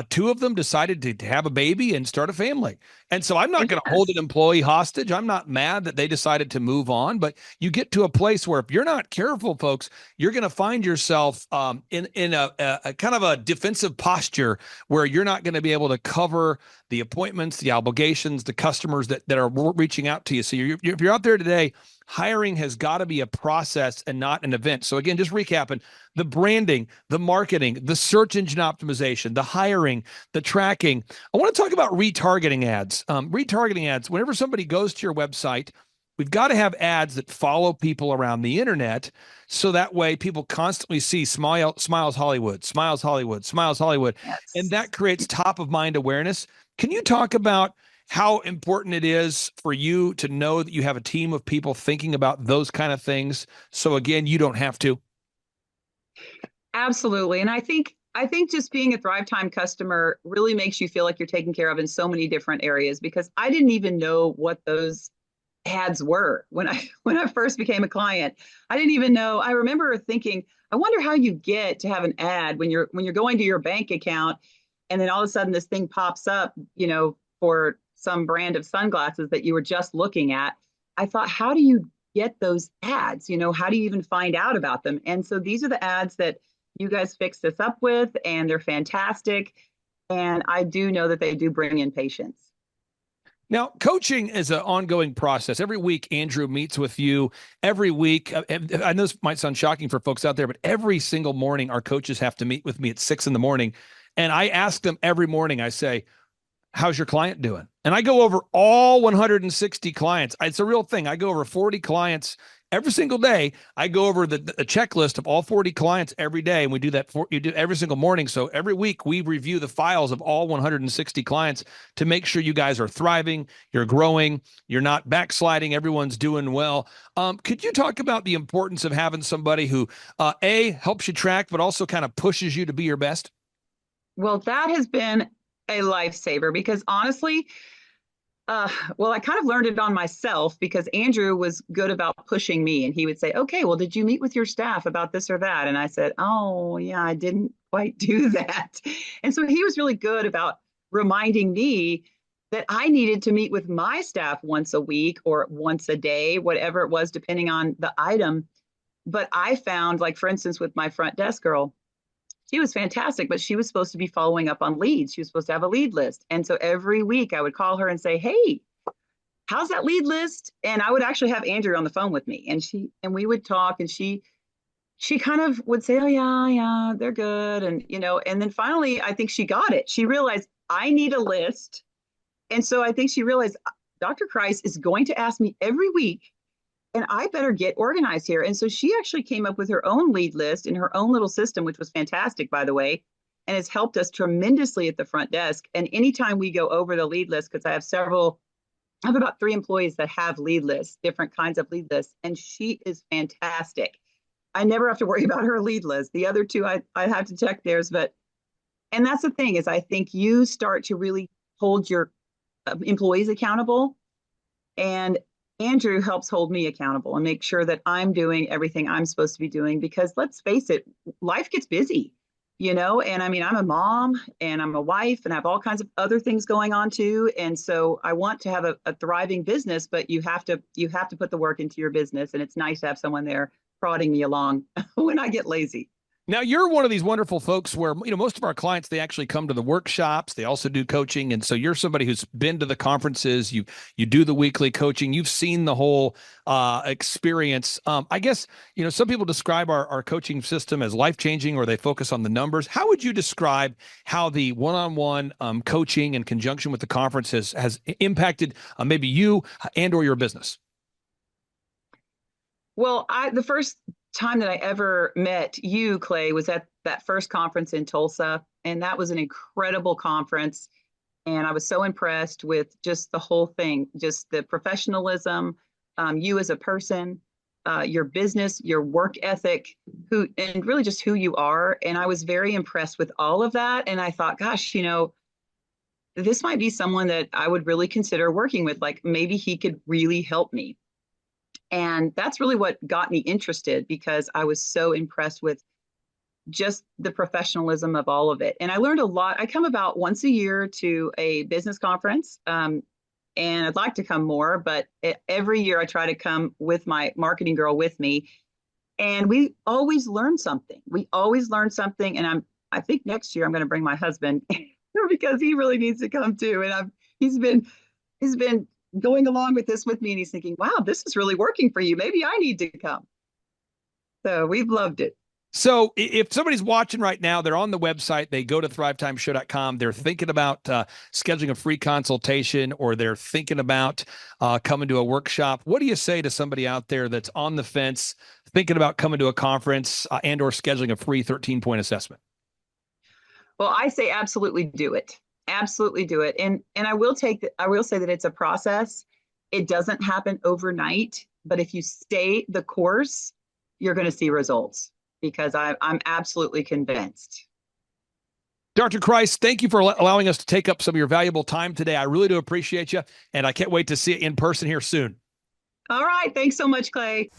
Two of them decided to have a baby and start a family. And so I'm not going to hold an employee hostage. I'm not mad that they decided to move on, but you get to a place where if you're not careful, folks, you're going to find yourself in a kind of a defensive posture where you're not going to be able to cover the appointments, the obligations, the customers that are reaching out to you. So if you're out there today, hiring has got to be a process and not an event. So again, just recapping: the branding, the marketing, the search engine optimization, the hiring, the tracking. I want to talk about retargeting ads. Retargeting ads, whenever somebody goes to your website, we've got to have ads that follow people around the internet. So that way people constantly see Smiles Hollywood, Smiles Hollywood, Smiles Hollywood. Yes. And that creates top of mind awareness. Can you talk about how important it is for you to know that you have a team of people thinking about those kind of things? So again, you don't have to. Absolutely. And I think just being a Thrivetime customer really makes you feel like you're taken care of in so many different areas, because I didn't even know what those ads were when I first became a client. I didn't even know. I remember thinking, I wonder how you get to have an ad when you're going to your bank account, and then all of a sudden this thing pops up, for some brand of sunglasses that you were just looking at. I thought, how do you get those ads? How do you even find out about them? And so these are the ads that you guys fixed us up with, and they're fantastic. And I do know that they do bring in patients. Now, coaching is an ongoing process. Every week, Andrew meets with you. Every week, I know this might sound shocking for folks out there, but every single morning, our coaches have to meet with me at 6 a.m. And I ask them every morning, I say, how's your client doing? And I go over all 160 clients. It's a real thing. I go over 40 clients every single day. I go over the checklist of all 40 clients every day. And we do that you do every single morning. So every week we review the files of all 160 clients to make sure you guys are thriving, you're growing, you're not backsliding, everyone's doing well. Could you talk about the importance of having somebody who, A, helps you track, but also kind of pushes you to be your best? Well, that has been a lifesaver because honestly, I kind of learned it on myself because Andrew was good about pushing me, and he would say, okay, well, did you meet with your staff about this or that? And I said, oh yeah, I didn't quite do that. And so he was really good about reminding me that I needed to meet with my staff once a week or once a day, whatever it was, depending on the item. But I found, like, for instance, with my front desk girl, she was fantastic, but she was supposed to be following up on leads. She was supposed to have a lead list. And so every week I would call her and say, hey, how's that lead list? And I would actually have Andrew on the phone with me, and we would talk, and she kind of would say, oh yeah, they're good. And, and then finally, I think she got it. She realized I need a list. And so I think she realized Dr. Christ is going to ask me every week, and I better get organized here. And so she actually came up with her own lead list in her own little system, which was fantastic, by the way, and has helped us tremendously at the front desk. And anytime we go over the lead list, because I have about 3 employees that have lead lists, different kinds of lead lists, and she is fantastic. I never have to worry about her lead list. The other 2, I have to check theirs. And that's the thing, is I think you start to really hold your employees accountable, and Andrew helps hold me accountable and make sure that I'm doing everything I'm supposed to be doing, because let's face it, life gets busy, and I mean, I'm a mom and I'm a wife and I have all kinds of other things going on too. And so I want to have a thriving business, but you have to put the work into your business. And it's nice to have someone there prodding me along when I get lazy. Now, you're one of these wonderful folks where, most of our clients, they actually come to the workshops. They also do coaching. And so you're somebody who's been to the conferences. You do the weekly coaching. You've seen the whole experience. I guess, some people describe our coaching system as life-changing, or they focus on the numbers. How would you describe how the one-on-one coaching in conjunction with the conference has impacted maybe you and or your business? Well, the first time that I ever met you, Clay, was at that first conference in Tulsa. And that was an incredible conference. And I was so impressed with just the whole thing, just the professionalism, you as a person, your business, your work ethic, and really just who you are. And I was very impressed with all of that. And I thought, gosh, this might be someone that I would really consider working with. Like, maybe he could really help me. And that's really what got me interested, because I was so impressed with just the professionalism of all of it. And I learned a lot. I come about once a year to a business conference, and I'd like to come more, but every year I try to come with my marketing girl with me. And we always learn something. And I think next year I'm going to bring my husband because he really needs to come too. And he's been going along with this with me, and he's thinking, wow, this is really working for you. Maybe I need to come. So we've loved it. So if somebody's watching right now, they're on the website, they go to thrivetimeshow.com, they're thinking about scheduling a free consultation, or they're thinking about coming to a workshop. What do you say to somebody out there that's on the fence, thinking about coming to a conference and or scheduling a free 13-point assessment? Well, I say absolutely do it. Absolutely do it. And I will say that it's a process. It doesn't happen overnight, but if you stay the course, you're going to see results, because I'm absolutely convinced. Dr. Christ, thank you for allowing us to take up some of your valuable time today. I really do appreciate you, and I can't wait to see you in person here soon. All right. Thanks so much, Clay.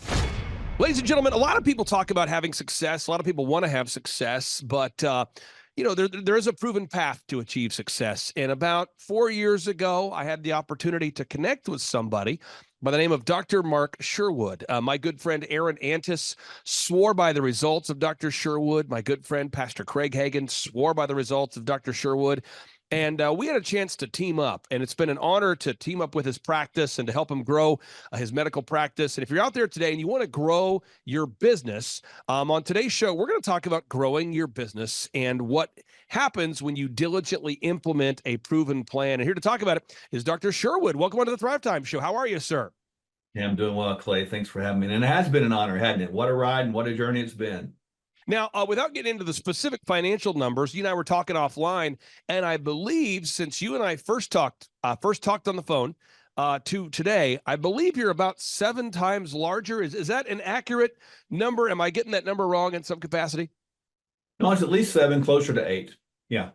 Ladies and gentlemen, a lot of people talk about having success. A lot of people want to have success, but there is a proven path to achieve success. And about 4 years ago, I had the opportunity to connect with somebody by the name of Dr. Mark Sherwood. My good friend Aaron Antis swore by the results of Dr. Sherwood. My good friend Pastor Craig Hagan swore by the results of Dr. Sherwood. And we had a chance to team up, and it's been an honor to team up with his practice and to help him grow his medical practice. And if you're out there today and you want to grow your business, on today's show, we're going to talk about growing your business and what happens when you diligently implement a proven plan. And here to talk about it is Dr. Sherwood. Welcome onto the Thrivetime Show. How are you, sir? Yeah, I'm doing well, Clay. Thanks for having me. And it has been an honor, hasn't it? What a ride and what a journey it's been. Now, without getting into the specific financial numbers, you and I were talking offline, and I believe since you and I first talked on the phone to today, I believe you're about 7 times larger. Is that an accurate number? Am I getting that number wrong in some capacity? No, it's at least 7, closer to 8. Yeah.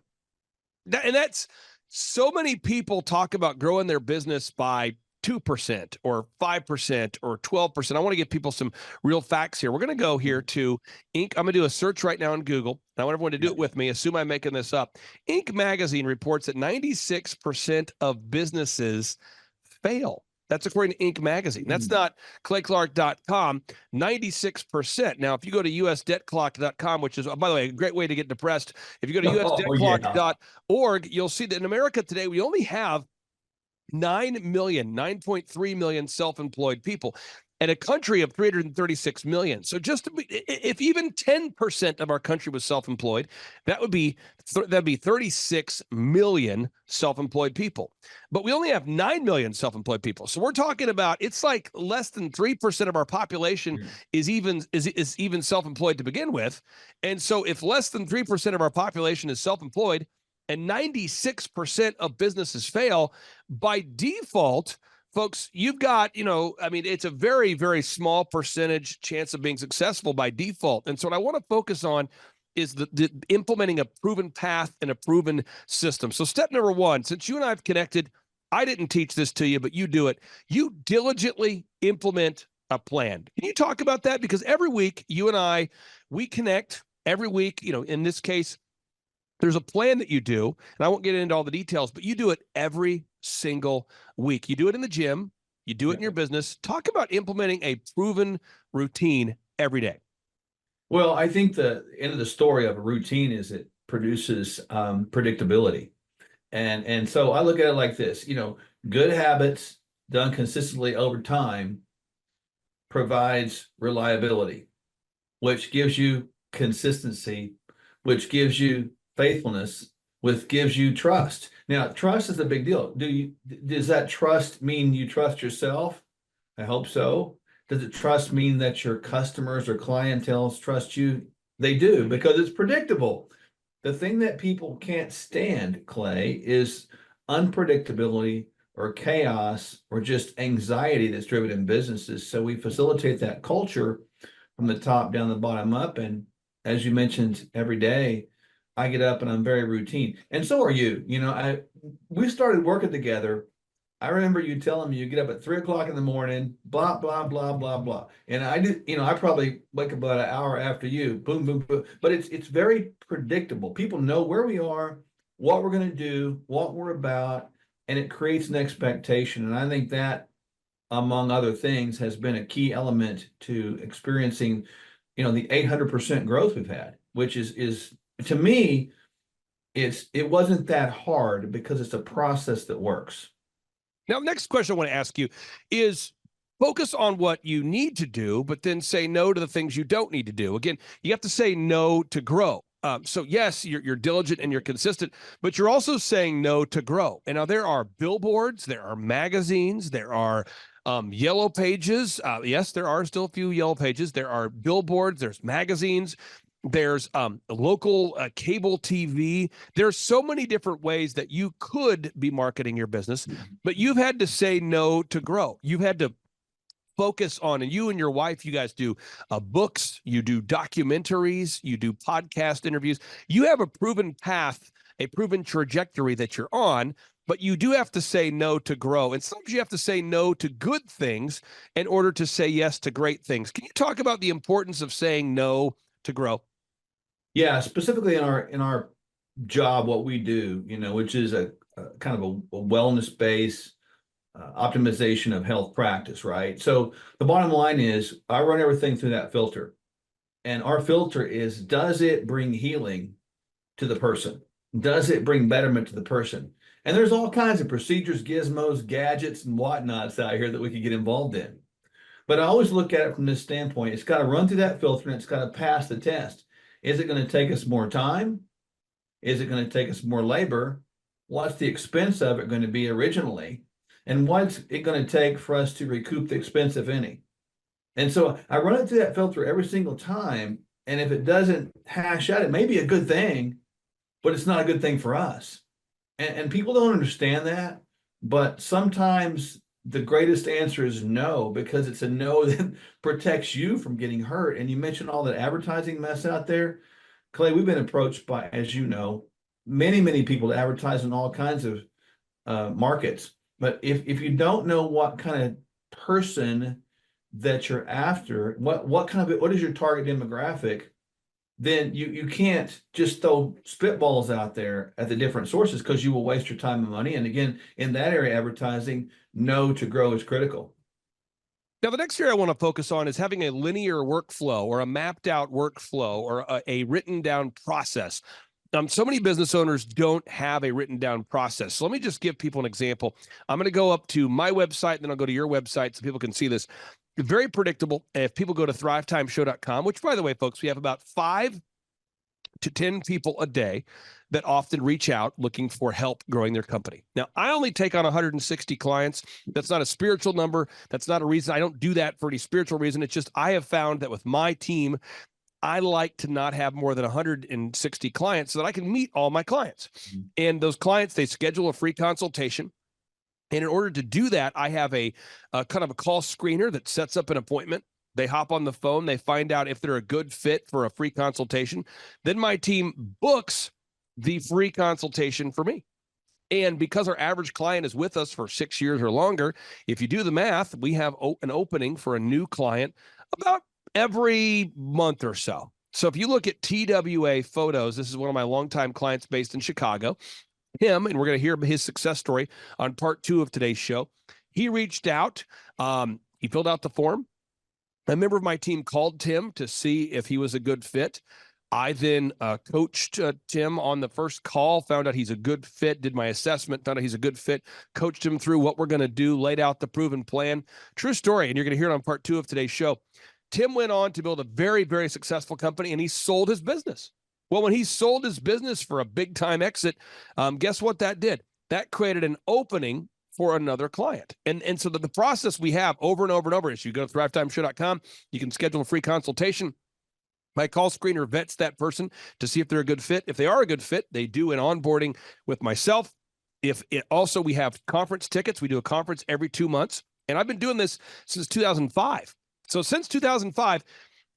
And that's so many people talk about growing their business by 2% or 5% or 12%. I want to give people some real facts here. We're going to go here to Inc. I'm going to do a search right now on Google. I want everyone to do it with me. Assume I'm making this up. Inc. magazine reports that 96% of businesses fail. That's according to Inc. magazine. That's not clayclark.com. 96%. Now, if you go to usdebtclock.com, which is, by the way, a great way to get depressed. If you go to usdebtclock.org, you'll see that in America today, we only have 9.3 million self-employed people and a country of 336 million. So just if even 10% of our country was self-employed, that'd be 36 million self-employed people. But we only have 9 million self-employed people. So we're talking about, it's like less than 3% of our population is even self-employed to begin with. And so if less than 3% of our population is self-employed, and 96% of businesses fail, by default, folks, you've got, it's a very, very small percentage chance of being successful by default. And so what I want to focus on is the implementing a proven path and a proven system. So step number 1, since you and I have connected, I didn't teach this to you, but you do it. You diligently implement a plan. Can you talk about that? Because every week you and I, we connect every week, in this case, there's a plan that you do, and I won't get into all the details, but you do it every single week. You do it in the gym. You do it in your business. Talk about implementing a proven routine every day. Well, I think the end of the story of a routine is it produces predictability. And so I look at it like this, good habits done consistently over time provides reliability, which gives you consistency, which gives you faithfulness, which gives you trust. Now, trust is a big deal. Does that trust mean you trust yourself? I hope so. Does it trust mean that your customers or clientele trust you? They do, because it's predictable. The thing that people can't stand, Clay, is unpredictability or chaos or just anxiety that's driven in businesses. So we facilitate that culture from the top down, the bottom up. And as you mentioned, every day, I get up and I'm very routine. And so are you. We started working together. I remember you telling me you get up at 3 o'clock in the morning, blah, blah, blah, blah, blah. And I did, I probably wake up about an hour after you, boom, boom, boom. But it's very predictable. People know where we are, what we're going to do, what we're about, and it creates an expectation. And I think that, among other things, has been a key element to experiencing, the 800% growth we've had, which is to me, it wasn't that hard because it's a process that works. Now, next question I want to ask you is focus on what you need to do, but then say no to the things you don't need to do. Again, you have to say no to grow. So yes, you're diligent and you're consistent, but you're also saying no to grow. And now there are billboards, there are magazines, there are yellow pages. Yes, there are still a few yellow pages. There are billboards, there's magazines. There's local cable TV. There's so many different ways that you could be marketing your business, but you've had to say no to grow. You've had to focus on, and you and your wife, you guys do books, you do documentaries, you do podcast interviews. You have a proven path, a proven trajectory that you're on. but you do have to say no to grow. And sometimes you have to say no to good things in order to say yes to great things. Can you talk about the importance of saying no to grow? Yeah, specifically in our job, what we do, which is a kind of a wellness based optimization of health practice, right? So the bottom line is I run everything through that filter. And our filter is, does it bring healing to the person? Does it bring betterment to the person? And there's all kinds of procedures, gizmos, gadgets, and whatnots out here that we could get involved in. But I always look at it from this standpoint. It's got to run through that filter and it's got to pass the test. Is it going to take us more time? Is it going to take us more labor? What's the expense of it going to be originally? And what's it going to take for us to recoup the expense, if any? And so I run it through that filter every single time. And if it doesn't hash out, it may be a good thing, but it's not a good thing for us. And people don't understand that. But sometimes the greatest answer is no, because it's a no that protects you from getting hurt. And you mentioned all that advertising mess out there. Clay, we've been approached by, as you know, many, many people to advertise in all kinds of markets. But if you don't know what kind of person that you're after, what is your target demographic, then you can't just throw spitballs out there at the different sources, because you will waste your time and money. And again, in that area, advertising, no to grow is critical. Now, the next area I want to focus on is having a linear workflow or a mapped out workflow or a written down process. So many business owners don't have a written down process. So let me just give people an example. I'm going to go up to my website, and then I'll go to your website so people can see this. Very predictable. If people go to thrivetimeshow.com, which, by the way, folks, we have about 5 to 10 people a day that often reach out looking for help growing their company. Now, I only take on 160 clients. That's not a spiritual number. That's not a reason. I don't do that for any spiritual reason. It's just I have found that with my team, I like to not have more than 160 clients so that I can meet all my clients. Mm-hmm. And those clients, they schedule a free consultation. And in order to do that, I have a kind of a call screener that sets up an appointment. They hop on the phone. They find out if they're a good fit for a free consultation. Then my team books the free consultation for me. And because our average client is with us for 6 years or longer, if you do the math, we have an opening for a new client about every month or so. So if you look at TWA Photos, this is one of my longtime clients based in Chicago. Him, and we're going to hear his success story on part 2 of today's show. He reached out. He filled out the form. A member of my team called Tim to see if he was a good fit. I then coached Tim on the first call, found out he's a good fit, did my assessment, found out he's a good fit, coached him through what we're going to do, laid out the proven plan. True story, and you're going to hear it on part 2 of today's show. Tim went on to build a very, very successful company, and he sold his business. Well, when he sold his business for a big-time exit, guess what that did? That created an opening for another client. And so the process we have over and over and over is you go to thrivetimeshow.com, you can schedule a free consultation. My call screener vets that person to see if they're a good fit. If they are a good fit, they do an onboarding with myself. We have conference tickets. We do a conference every 2 months. And I've been doing this since 2005. So since 2005,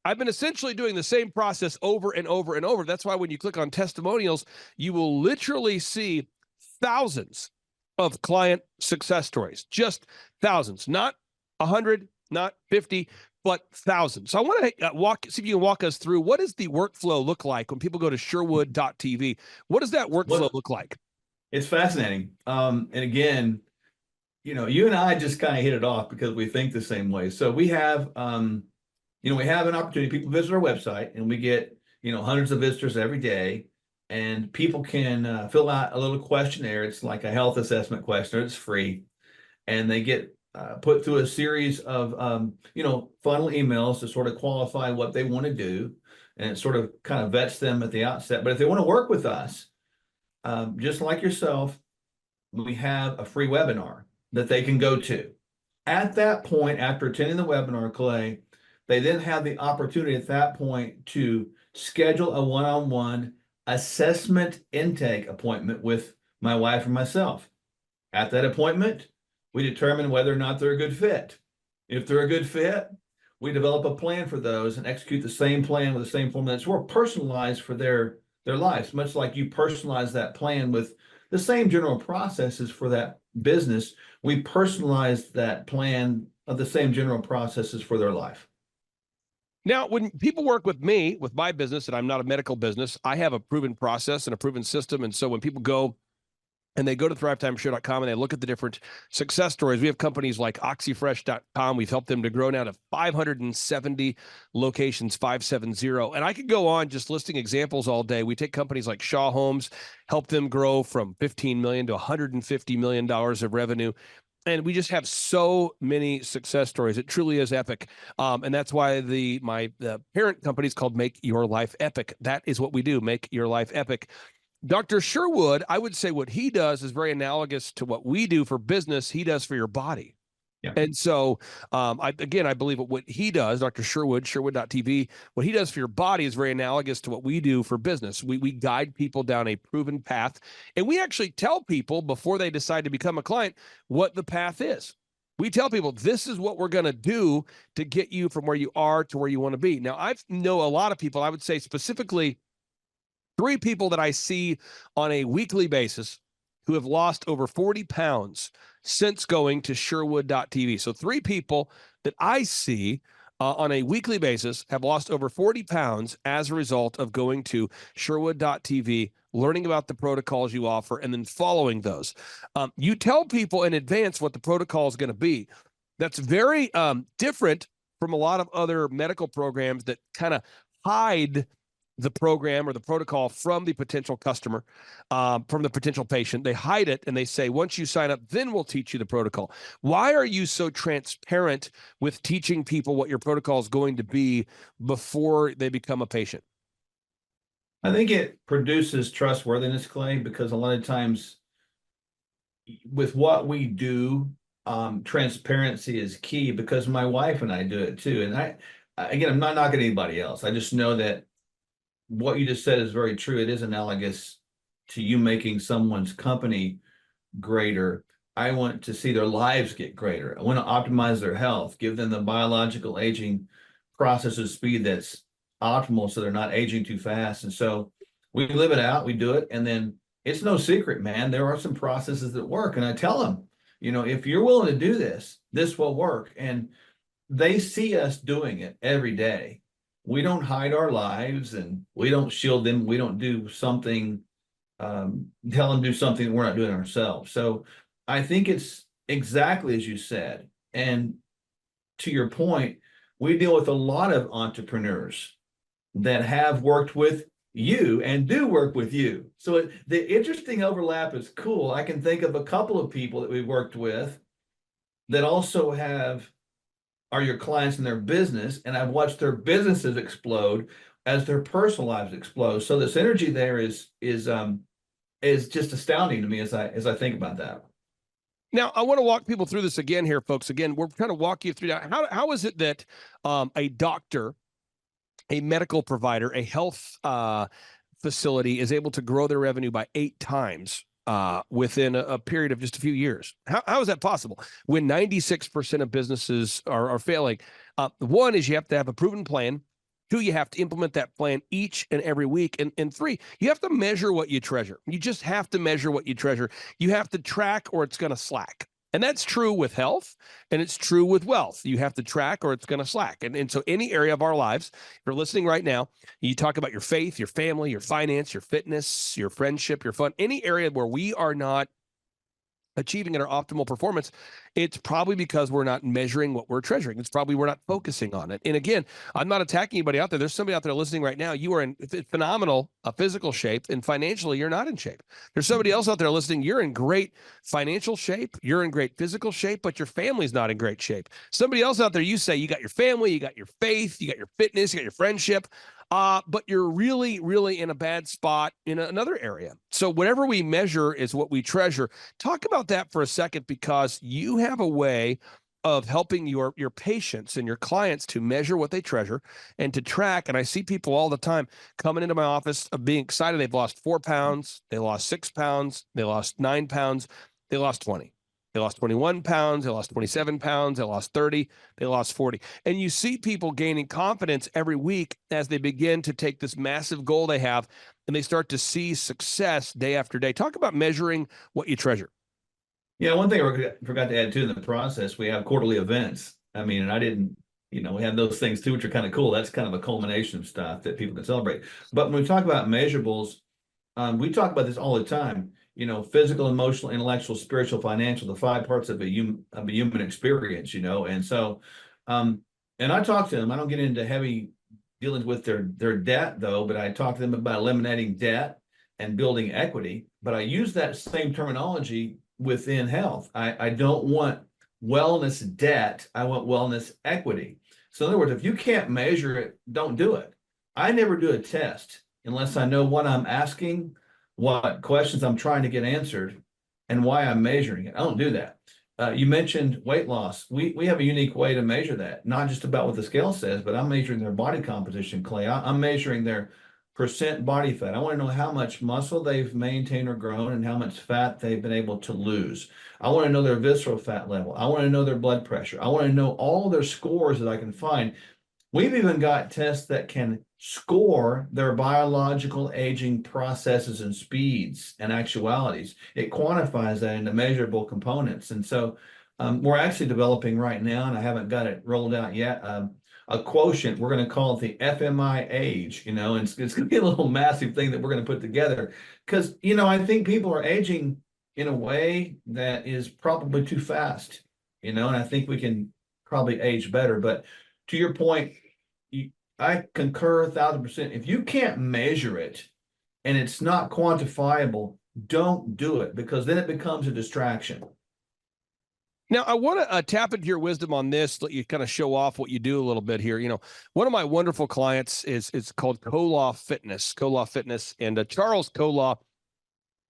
I've been essentially doing the same process over and over and over. That's why when you click on testimonials, you will literally see thousands of client success stories, just thousands, not 100, not 50, but thousands. So I want to see if you can walk us through, what does the workflow look like when people go to Sherwood.tv? What does that workflow look like? It's fascinating. And again, you and I just kind of hit it off because we think the same way. So we have, we have an opportunity. People visit our website and we get, hundreds of visitors every day, and people can fill out a little questionnaire. It's like a health assessment questionnaire. It's free. And they get put through a series of, funnel emails to sort of qualify what they want to do. And it sort of kind of vets them at the outset. But if they want to work with us, just like yourself, we have a free webinar that they can go to. At that point, after attending the webinar, Clay, they then have the opportunity at that point to schedule a one-on-one assessment intake appointment with my wife and myself. At that appointment, we determine whether or not they're a good fit. If they're a good fit, we develop a plan for those and execute the same plan with the same formula. It's more personalized for their lives, much like you personalize that plan with the same general processes for that business. We personalize that plan of the same general processes for their life. Now, when people work with me, with my business, and I'm not a medical business, I have a proven process and a proven system. And so when people go and they go to thrivetimeshare.com and they look at the different success stories, we have companies like oxyfresh.com. We've helped them to grow now to 570 locations, 570. And I could go on just listing examples all day. We take companies like Shaw Homes, help them grow from $15 million to $150 million of revenue. And we just have so many success stories. It truly is epic. And that's why the parent company is called Make Your Life Epic. That is what we do, make your life epic. Dr. Sherwood, I would say what he does is very analogous to what we do for business, he does for your body. Yeah. And so, I believe what he does, Dr. Sherwood, Sherwood.tv, what he does for your body is very analogous to what we do for business. We guide people down a proven path, and we actually tell people before they decide to become a client what the path is. We tell people, this is what we're going to do to get you from where you are to where you want to be. Now, I know a lot of people, I would say specifically 3 people that I see on a weekly basis who have lost over 40 pounds since going to Sherwood.tv. So 3 people that I see on a weekly basis have lost over 40 pounds as a result of going to Sherwood.tv, learning about the protocols you offer, and then following those. You tell people in advance what the protocol is going to be. That's very different from a lot of other medical programs that kind of hide the program or the protocol from the potential customer, from the potential patient. They hide it and they say, once you sign up, then we'll teach you the protocol. Why are you so transparent with teaching people what your protocol is going to be before they become a patient? I think it produces trustworthiness, Clay, because a lot of times with what we do, transparency is key, because my wife and I do it too. And I'm not knocking anybody else. I just know that what you just said is very true. It is analogous to you making someone's company greater. I want to see their lives get greater. I want to optimize their health, give them the biological aging process of speed that's optimal so they're not aging too fast. And so we live it out, we do it. And then it's no secret, man. There are some processes that work. And I tell them, if you're willing to do this, this will work. And they see us doing it every day. We don't hide our lives and we don't shield them. We don't do something, tell them do something we're not doing ourselves. So I think it's exactly as you said. And to your point, we deal with a lot of entrepreneurs that have worked with you and do work with you. So the interesting overlap is cool. I can think of a couple of people that we've worked with that also are your clients in their business, and I've watched their businesses explode as their personal lives explode. So this energy there is just astounding to me as I think about that. Now, I want to walk people through this again here, folks. Again, we're kind of walking you through that. How is it that a doctor, a medical provider, a health facility is able to grow their revenue by 8 times within a period of just a few years? How is that possible when 96% of businesses are failing? One is you have to have a proven plan. 2, you have to implement that plan each and every week. And 3, you have to measure what you treasure. You just have to measure what you treasure. You have to track or it's going to slack. And that's true with health, and it's true with wealth. You have to track or it's going to slack. And so any area of our lives, if you're listening right now, you talk about your faith, your family, your finance, your fitness, your friendship, your fun, any area where we are not achieving at our optimal performance, it's probably because we're not measuring what we're treasuring. It's probably we're not focusing on it. And again, I'm not attacking anybody out there. There's somebody out there listening right now. You are in phenomenal physical shape, and financially, you're not in shape. There's somebody else out there listening. You're in great financial shape. You're in great physical shape, but your family's not in great shape. Somebody else out there, you say you got your family, you got your faith, you got your fitness, you got your friendship. But you're really, really in a bad spot in another area. So whatever we measure is what we treasure. Talk about that for a second, because you have a way of helping your patients and your clients to measure what they treasure and to track. And I see people all the time coming into my office of being excited. They've lost 4 pounds. They lost 6 pounds. They lost 9 pounds. They lost 20. They lost 21 pounds. They lost 27 pounds. They lost 30. They lost 40. And you see people gaining confidence every week as they begin to take this massive goal they have and they start to see success day after day. Talk about measuring what you treasure. Yeah, one thing I forgot to add too in the process, we have quarterly events. I mean, and I didn't, we have those things too, which are kind of cool. That's kind of a culmination of stuff that people can celebrate. But when we talk about measurables, we talk about this all the time. Physical, emotional, intellectual, spiritual, financial, the 5 parts of a human experience. And so, and I talk to them. I don't get into heavy dealings with their debt though, but I talk to them about eliminating debt and building equity. But I use that same terminology within health. I don't want wellness debt. I want wellness equity. So in other words, if you can't measure it, don't do it. I never do a test unless I know what I'm asking, what questions I'm trying to get answered, and why I'm measuring it. I don't do that. You mentioned weight loss. We have a unique way to measure that, not just about what the scale says, but I'm measuring their body composition, Clay. I'm measuring their percent body fat. I want to know how much muscle they've maintained or grown and how much fat they've been able to lose. I want to know their visceral fat level. I want to know their blood pressure. I want to know all their scores that I can find. We've even got tests that can score their biological aging processes and speeds and actualities. It quantifies that into measurable components. And so we're actually developing right now, and I haven't got it rolled out yet, a quotient. We're going to call it the FMI age, and it's going to be a little massive thing that we're going to put together because, I think people are aging in a way that is probably too fast, and I think we can probably age better. But to your point, I concur 1,000%. If you can't measure it and it's not quantifiable, don't do it because then it becomes a distraction. Now, I want to tap into your wisdom on this, let you kind of show off what you do a little bit here. One of my wonderful clients is called Koloff Fitness, and Charles Koloff,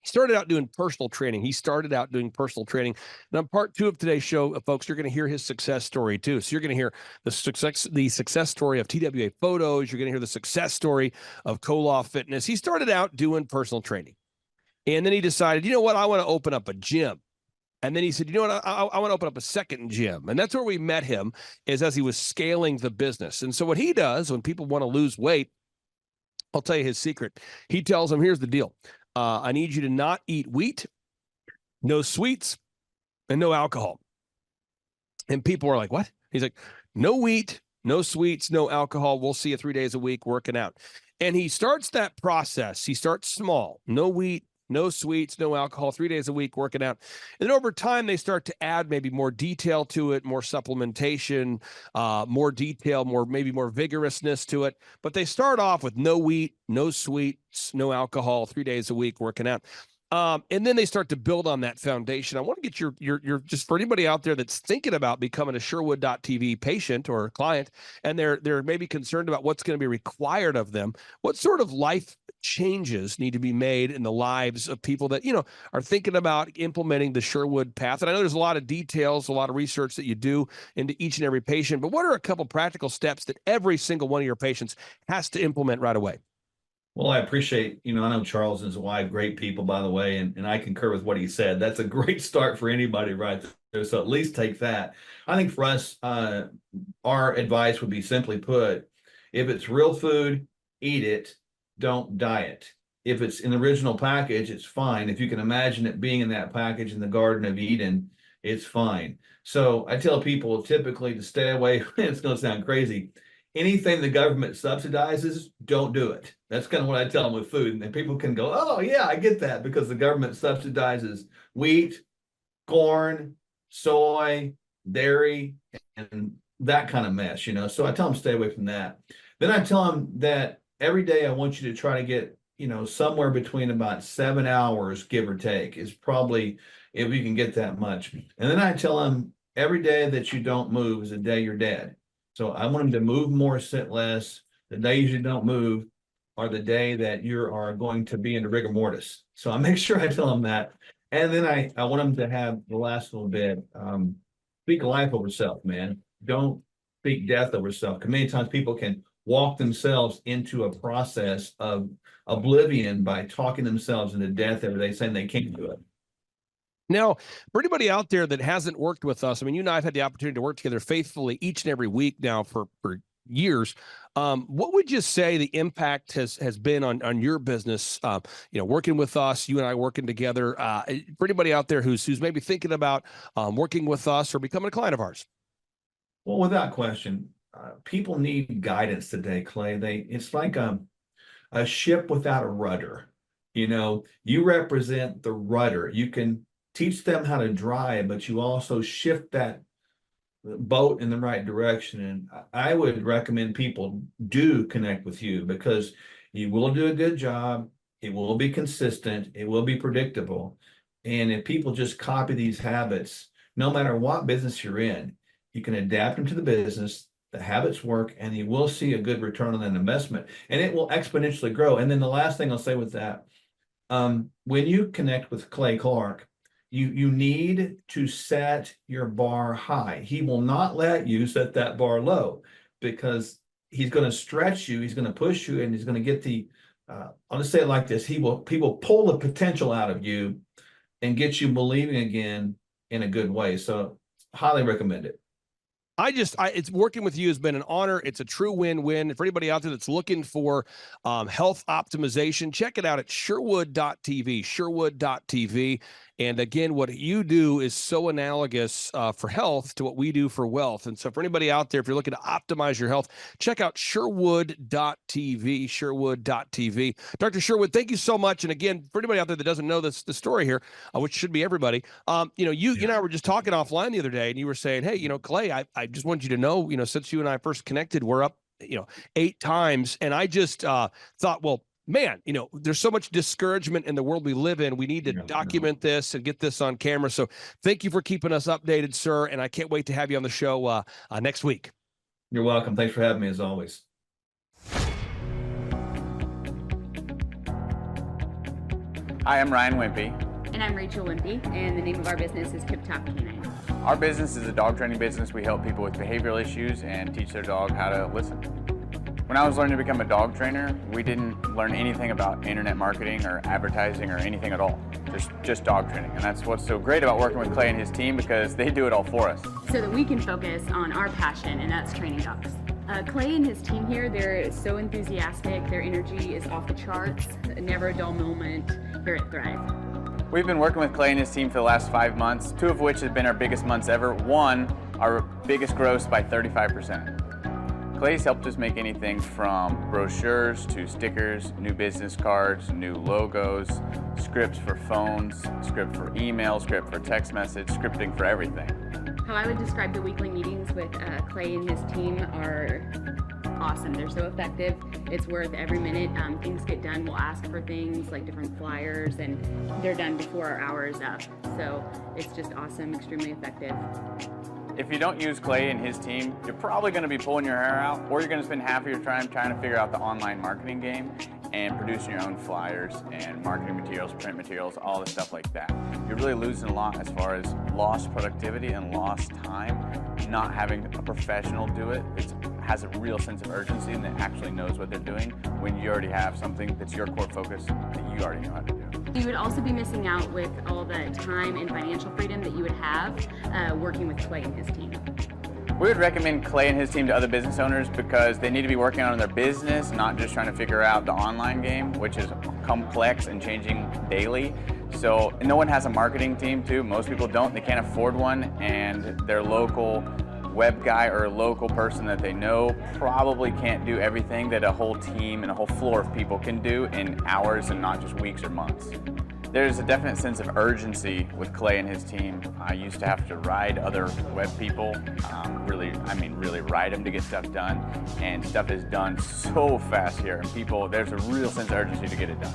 he started out doing personal training. And on part 2 of today's show, folks, you're going to hear his success story too. So you're going to hear the success story of TWA Photos. You're going to hear the success story of Koloff Fitness. He started out doing personal training, and then he decided, you know what, I want to open up a gym. And then he said, you know what, I want to open up a second gym. And that's where we met him, is as he was scaling the business. And so what he does when people want to lose weight, I'll tell you his secret. He tells them, here's the deal. I need you to not eat wheat, no sweets, and no alcohol. And people are like, what? He's like, no wheat, no sweets, no alcohol. We'll see you 3 days a week working out. And he starts that process. He starts small, no wheat, no sweets, no alcohol, 3 days a week working out. And then over time, they start to add maybe more detail to it, more supplementation, more detail, maybe more vigorousness to it. But they start off with no wheat, no sweets, no alcohol, 3 days a week working out. And then they start to build on that foundation. I want to get your just for anybody out there that's thinking about becoming a Sherwood.tv patient or client, and they're maybe concerned about what's going to be required of them. What sort of life changes need to be made in the lives of people that, are thinking about implementing the Sherwood path? And I know there's a lot of details, a lot of research that you do into each and every patient, but what are a couple practical steps that every single one of your patients has to implement right away? Well, I appreciate, I know Charles and his wife, great people, by the way, and I concur with what he said. That's a great start for anybody right there. So at least take that. I think for us, our advice would be simply put, if it's real food, eat it, don't diet. If it's in the original package, it's fine. If you can imagine it being in that package in the Garden of Eden, it's fine. So I tell people typically to stay away. It's going to sound crazy. Anything the government subsidizes, don't do it. That's kind of what I tell them with food. And people can go, oh, yeah, I get that, because the government subsidizes wheat, corn, soy, dairy, and that kind of mess, So I tell them stay away from that. Then I tell them that every day I want you to try to get, somewhere between about 7 hours, give or take, is probably, if you can get that much. And then I tell them every day that you don't move is a day you're dead. So I want them to move more, sit less. The days you don't move are the day that you are going to be in rigor mortis. So I make sure I tell them that. And then I want them to have the last little bit, speak life over self, man. Don't speak death over self. Because many times people can walk themselves into a process of oblivion by talking themselves into death every day, saying they can't do it. Now, for anybody out there that hasn't worked with us, I mean, you and I have had the opportunity to work together faithfully each and every week now for years. What would you say the impact has been on your business? Working with us, you and I working together. For anybody out there who's maybe thinking about working with us or becoming a client of ours. Well, without question, people need guidance today, Clay. It's like a ship without a rudder. You represent the rudder. You can teach them how to drive, but you also shift that boat in the right direction. And I would recommend people do connect with you, because you will do a good job. It will be consistent. It will be predictable. And if people just copy these habits, no matter what business you're in, you can adapt them to the business. The habits work, and you will see a good return on that investment, and it will exponentially grow. And then the last thing I'll say with that, when you connect with Clay Clark, you need to set your bar high. He will not let you set that bar low, because he's going to stretch you, he's going to push you, and he's going to get I'll just say it like this, he will pull the potential out of you and get you believing again in a good way. So highly recommend it. It's working with you has been an honor. It's a true win-win. For anybody out there that's looking for health optimization, check it out at Sherwood.tv. And again, what you do is so analogous for health to what we do for wealth. And so for anybody out there, if you're looking to optimize your health, check out Sherwood.tv. Dr. Sherwood, thank you so much. And again, for anybody out there that doesn't know the story here, which should be everybody, you and I were just talking offline the other day, and you were saying, hey, Clay, I just want you to know, since you and I first connected, we're up, 8 times. And I just thought, well, man, there's so much discouragement in the world we live in. We need to document this and get this on camera. So thank you for keeping us updated, sir. And I can't wait to have you on the show next week. You're welcome. Thanks for having me, as always. Hi, I'm Ryan Wimpy. And I'm Rachel Wimpy, and the name of our business is Tip Top Canine. Our business is a dog training business. We help people with behavioral issues and teach their dog how to listen. When I was learning to become a dog trainer, we didn't learn anything about internet marketing or advertising or anything at all. Just dog training. And that's what's so great about working with Clay and his team, because they do it all for us. So that we can focus on our passion, and that's training dogs. Clay and his team here, they're so enthusiastic. Their energy is off the charts. Never a dull moment here at Thrive. We've been working with Clay and his team for the last 5 months, 2 of which have been our biggest months ever. 1, our biggest gross by 35%. Clay's helped us make anything from brochures to stickers, new business cards, new logos, scripts for phones, script for email, script for text message, scripting for everything. How I would describe the weekly meetings with Clay and his team are awesome. They're so effective. It's worth every minute. Things get done. We'll ask for things like different flyers, and they're done before our hour's up. So it's just awesome, extremely effective. If you don't use Clay and his team, you're probably going to be pulling your hair out, or you're going to spend half of your time trying to figure out the online marketing game and producing your own flyers and marketing materials, print materials, all the stuff like that. You're really losing a lot as far as lost productivity and lost time. Not having a professional do it, it has a real sense of urgency, and that actually knows what they're doing when you already have something that's your core focus that you already know how to do. You would also be missing out with all the time and financial freedom that you would have working with Clay and his team. We would recommend Clay and his team to other business owners because they need to be working on their business, not just trying to figure out the online game, which is complex and changing daily. So no one has a marketing team too. Most people don't. They can't afford one, and their local web guy or a local person that they know probably can't do everything that a whole team and a whole floor of people can do in hours and not just weeks or months. There's a definite sense of urgency with Clay and his team. I used to have to ride other web people, really ride them to get stuff done, and stuff is done so fast here, and there's a real sense of urgency to get it done.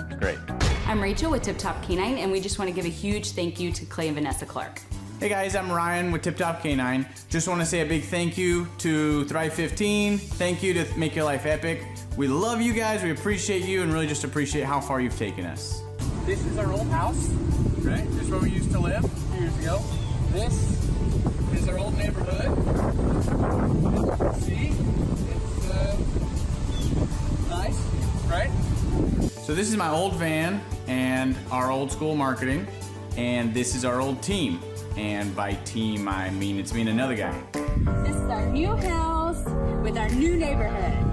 It's great. I'm Rachel with Tip Top Canine, and we just want to give a huge thank you to Clay and Vanessa Clark. Hey guys, I'm Ryan with Tip Top Canine. Just want to say a big thank you to Thrive 15. Thank you to Make Your Life Epic. We love you guys, we appreciate you, and really just appreciate how far you've taken us. This is our old house, right? This is where we used to live a few years ago. This is our old neighborhood. See, it's nice, right? So this is my old van and our old school marketing, and this is our old team. And by team, I mean it's me and another guy. This is our new house. with our new neighborhood.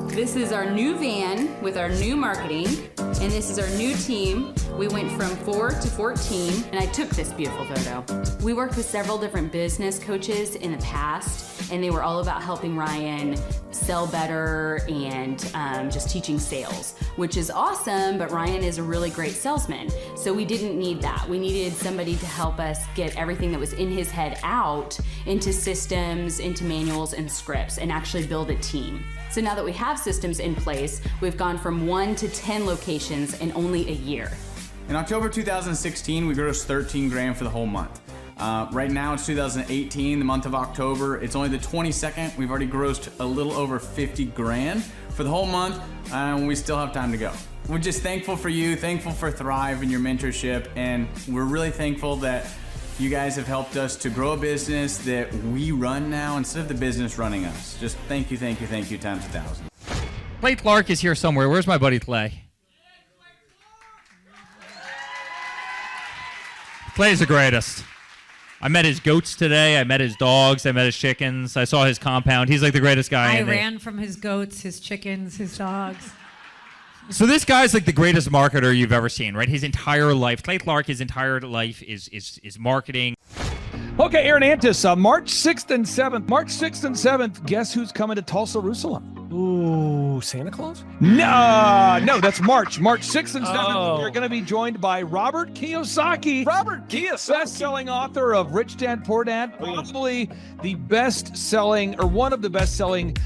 This is our new van with our new marketing, and this is our new team. We went from 4 to 14, and I took this beautiful photo. We worked with several different business coaches in the past, and they were all about helping Ryan sell better and just teaching sales, which is awesome, but Ryan is a really great salesman. So we didn't need that. We needed somebody to help us get everything that was in his head out into systems, into manuals and scripts, and actually build a team. So now that we have systems in place, we've gone from 1 to 10 locations in only a year. In October 2016, we grossed 13 grand for the whole month. Right now it's 2018, the month of October. It's only the 22nd. We've already grossed a little over 50 grand for the whole month, and we still have time to go. We're just thankful for you, thankful for Thrive and your mentorship, and we're really thankful that you guys have helped us to grow a business that we run now instead of the business running us. Just thank you times 1,000. Clay Clark is here somewhere. Where's my buddy Clay? Clay's the greatest. I met his goats today. I met his dogs. I met his chickens. I saw his compound. He's like the greatest guy. I ran from his goats, his chickens, his dogs. So this guy's like the greatest marketer you've ever seen, right? His entire life, Clay Clark, his entire life is marketing. Okay, Aaron Antis, March 6th and 7th. March 6th and 7th, guess who's coming to Tulsa, Jerusalem? Ooh, Santa Claus? No, that's March. March 6th and 7th, We're going to be joined by Robert Kiyosaki. Best-selling author of Rich Dad, Poor Dad. Probably the best-selling, or one of the best-selling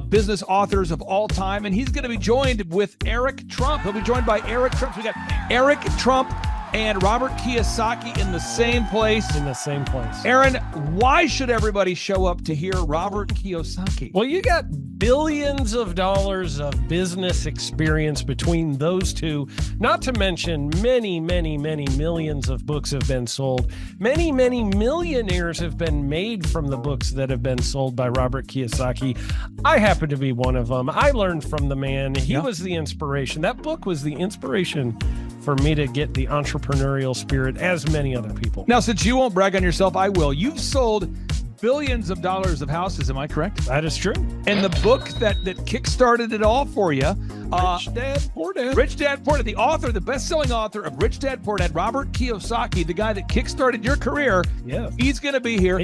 business authors of all time. And he's going to be joined with Eric Trump. He'll be joined by Eric Trump. So we got Eric Trump and Robert Kiyosaki in the same place. Aaron, why should everybody show up to hear Robert Kiyosaki? Well, you got billions of dollars of business experience between those two, not to mention many, many, many millions of books have been sold. Many, many millionaires have been made from the books that have been sold by Robert Kiyosaki. I happen to be one of them. I learned from the man. He was the inspiration. That book was the inspiration for me to get the entrepreneurial spirit, as many other people. Now, since you won't brag on yourself, I will. You've sold billions of dollars of houses, am I correct? That is true. And the book that kickstarted it all for you, Rich Dad, Poor Dad. Rich Dad, Poor Dad, the author, the best-selling author of Rich Dad, Poor Dad, Robert Kiyosaki, the guy that kickstarted your career. Yeah. He's going to be here.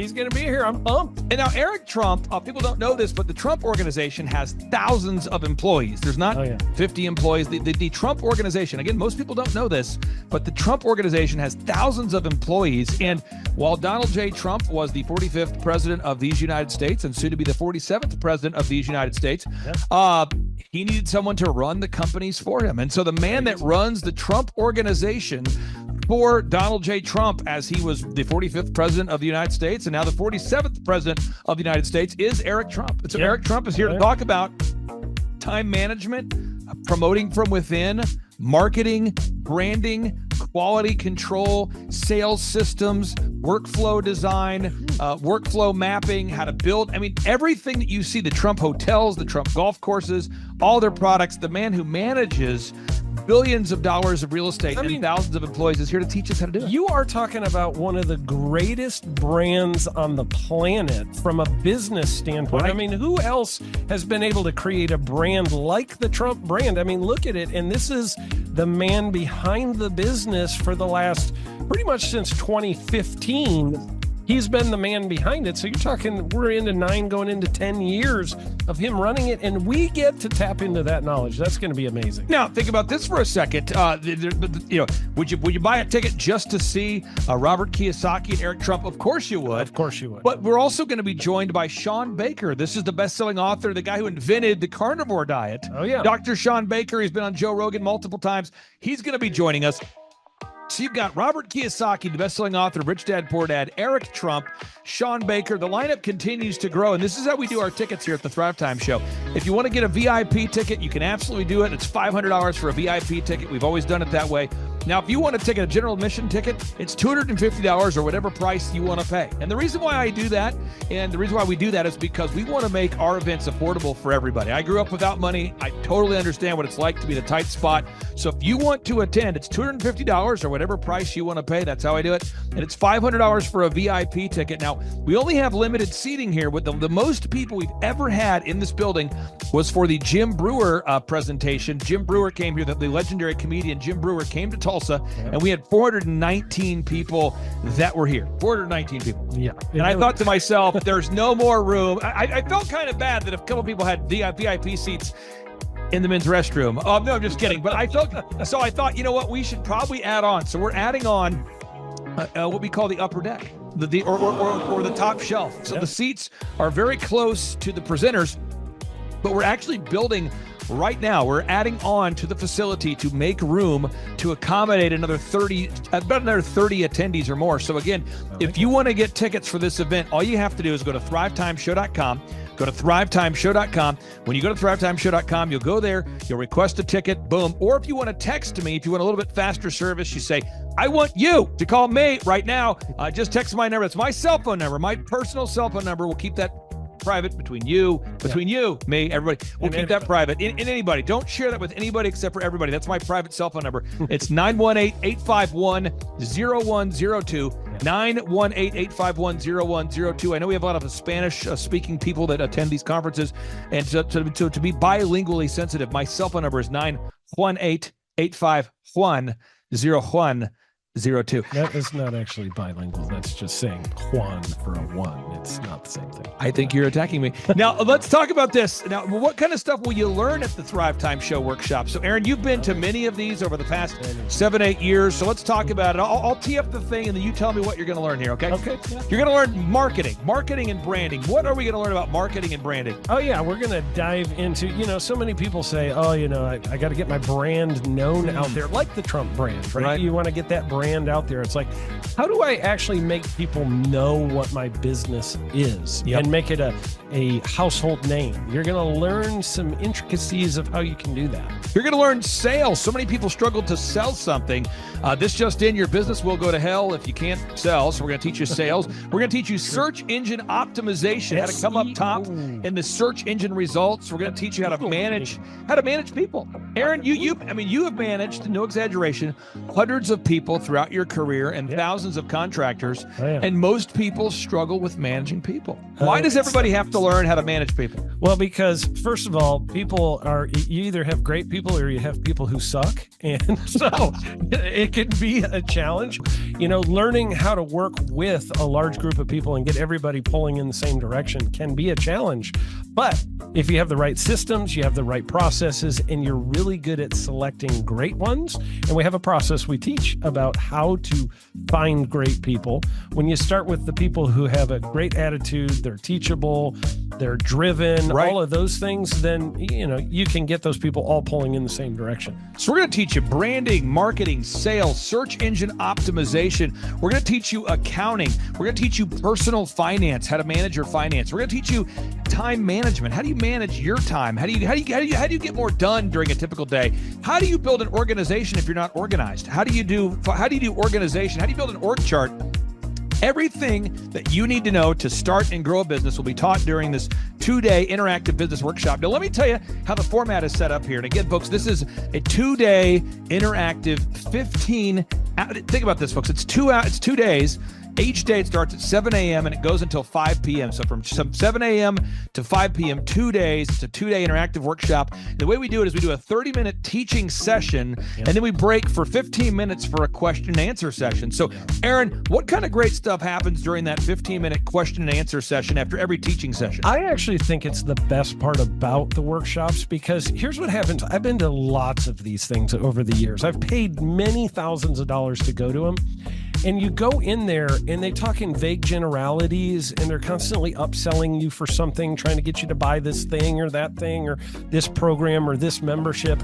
I'm pumped. And now Eric Trump, people don't know this, but the Trump organization has thousands of employees. There's not 50 employees. The Trump organization, again, most people don't know this, but the Trump organization has thousands of employees. And while Donald J. Trump was the 45th president of these United States and soon to be the 47th president of these United States, he needed someone to run the companies for him. And so the man that runs the Trump organization for Donald J. Trump, as he was the 45th president of the United States and now the 47th president of the United States, is Eric Trump. And so Eric Trump is here to talk about time management, promoting from within, marketing, branding, quality control, sales systems, workflow design, workflow mapping, how to build. I mean, everything that you see, the Trump hotels, the Trump golf courses, all their products, the man who manages billions of dollars of real estate and thousands of employees is here to teach us how to do it. You are talking about one of the greatest brands on the planet from a business standpoint. Right. I mean, who else has been able to create a brand like the Trump brand? I mean, look at it. And this is the man behind the business for the last, pretty much since 2015. He's been the man behind it. So you're talking, we're into 9 going into 10 years of him running it, and we get to tap into that knowledge. That's going to be amazing. Now, think about this for a second. Would you buy a ticket just to see Robert Kiyosaki and Eric Trump? Of course you would. Of course you would. But we're also going to be joined by Sean Baker. This is the best-selling author, the guy who invented the carnivore diet. Oh, yeah. Dr. Sean Baker. He's been on Joe Rogan multiple times. He's going to be joining us. So you've got Robert Kiyosaki, the best-selling author of Rich Dad, Poor Dad, Eric Trump, Sean Baker. The lineup continues to grow, and this is how we do our tickets here at the Thrivetime Show. If you want to get a VIP ticket, you can absolutely do it. It's $500 for a VIP ticket. We've always done it that way. Now, if you want to take a general admission ticket, it's $250 or whatever price you want to pay. And the reason why I do that, and the reason why we do that, is because we want to make our events affordable for everybody. I grew up without money. I totally understand what it's like to be in a tight spot. So if you want to attend, it's $250 or whatever price you want to pay. That's how I do it. And it's $500 for a VIP ticket. Now, we only have limited seating here. With the most people we've ever had in this building was for the Jim Brewer presentation. Jim Brewer came here, the legendary comedian Jim Brewer came to Tulsa, and we had 419 people that were here. 419 people. Yeah. And I thought to myself, there's no more room. I felt kind of bad that if a couple people had VIP seats in the men's restroom. No, I'm just kidding. But I thought, you know what, we should probably add on. So we're adding on what we call the upper deck, or the top shelf. So the seats are very close to the presenters, but we're actually building right now. We're adding on to the facility to make room to accommodate about another 30 attendees or more. So again, if you want to get tickets for this event, all you have to do is go to thrivetimeshow.com. Go to thrivetimeshow.com. When you go to thrivetimeshow.com, you'll go there, you'll request a ticket, boom. Or if you want to text me, if you want a little bit faster service, you say, I want you to call me right now. Just text my number. It's my cell phone number, my personal cell phone number. We'll keep that private between you, me, everybody. We'll keep that private. And anybody, don't share that with anybody except for everybody. That's my private cell phone number. It's 918-851-0102. 918-851-0102. I know we have a lot of Spanish-speaking people that attend these conferences, and to be bilingually sensitive, my cell phone number is 918-851-0102. That is not actually bilingual. That's just saying Juan for a one. It's not the same thing. I think you're attacking me. Now, let's talk about this. Now, what kind of stuff will you learn at the Thrive Time Show workshop? So, Aaron, you've been to many of these over the past 7-8 years. So let's talk about it. I'll tee up the thing, and then you tell me what you're going to learn here, okay? Okay. Yeah. You're going to learn marketing and branding. What are we going to learn about marketing and branding? Oh, yeah. We're going to dive into, so many people say, I got to get my brand known out there, like the Trump brand, right? You want to get that brand out there. It's like, how do I actually make people know what my business is and make it a household name? You're going to learn some intricacies of how you can do that. You're going to learn sales. So many people struggle to sell something. This just in, your business will go to hell if you can't sell. So we're going to teach you sales. We're going to teach you search engine optimization, how to come up top in the search engine results. We're going to teach you how to manage people. Aaron, you have managed, no exaggeration, hundreds of people throughout your career and thousands of contractors. And most people struggle with managing people. Why does everybody have to learn how to manage people? Well, because first of all, you either have great people or you have people who suck. And so it can be a challenge. Learning how to work with a large group of people and get everybody pulling in the same direction can be a challenge. But if you have the right systems, you have the right processes, and you're really good at selecting great ones, and we have a process we teach about how to find great people. When you start with the people who have a great attitude, they're teachable, they're driven, all of those things, then, you can get those people all pulling in the same direction. So we're going to teach you branding, marketing, sales, search engine optimization. We're going to teach you accounting. We're going to teach you personal finance, how to manage your finance. We're going to teach you time management. How do you manage your time? How do you get more done during a typical day? How do you build an organization if you're not organized? How do you do organization? How do you build an org chart? Everything that you need to know to start and grow a business will be taught during this 2-day interactive business workshop. Now, let me tell you how the format is set up here. And again, folks, this is a 2-day interactive 15. Think about this, folks. It's 2 days. Each day it starts at 7 a.m. and it goes until 5 p.m. So from 7 a.m. to 5 p.m., 2 days. It's a 2-day interactive workshop. The way we do it is we do a 30-minute teaching session, and then we break for 15 minutes for a question and answer session. So, Aaron, what kind of great stuff happens during that 15-minute question and answer session after every teaching session? I actually think it's the best part about the workshops, because here's what happens. I've been to lots of these things over the years. I've paid many thousands of dollars to go to them. And you go in there and they talk in vague generalities, and they're constantly upselling you for something, trying to get you to buy this thing or that thing or this program or this membership.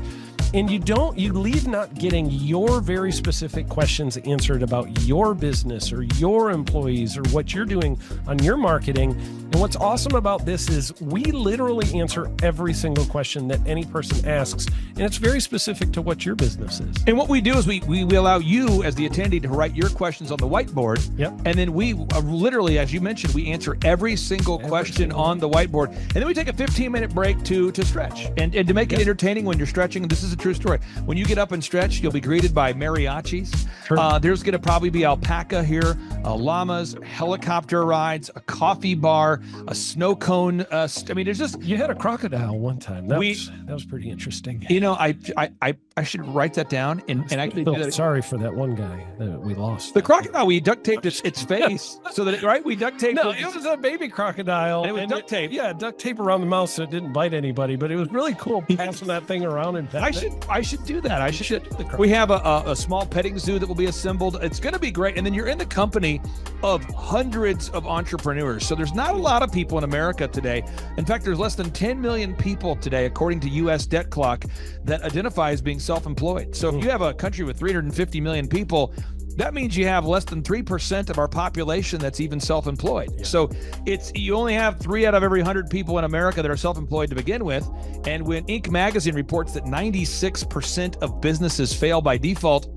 and you leave not getting your very specific questions answered about your business or your employees or what you're doing on your marketing. And what's awesome about this is we literally answer every single question that any person asks, and it's very specific to what your business is. And what we do is we allow you as the attendee to write your questions on the whiteboard. Yep. And then we literally, as you mentioned, we answer every single question on the whiteboard. And then we take a 15-minute break to stretch and to make it entertaining when you're stretching. And this is a true story. When you get up and stretch, you'll be greeted by mariachis. Sure. There's going to probably be alpaca here, llamas, helicopter rides, a coffee bar, a snow cone. I mean, there's just... You had a crocodile one time. That was pretty interesting. You know, I should write that down and I can do that. Sorry for that one guy that we lost. The crocodile, we duct taped its face so that we duct taped. No, it was a baby crocodile. And it was duct tape. Yeah, duct tape around the mouth so it didn't bite anybody. But it was really cool passing that thing around and I should do that. I should. We have a small petting zoo that will be assembled. It's going to be great. And then you're in the company of hundreds of entrepreneurs. So there's not a lot of people in America today. In fact, there's less than 10 million people today, according to U.S. Debt Clock, that identify as being self-employed. So if you have a country with 350 million people, that means you have less than 3% of our population that's even self-employed. Yeah. So you only have 3 out of every 100 people in America that are self-employed to begin with. And when Inc. magazine reports that 96% of businesses fail by default,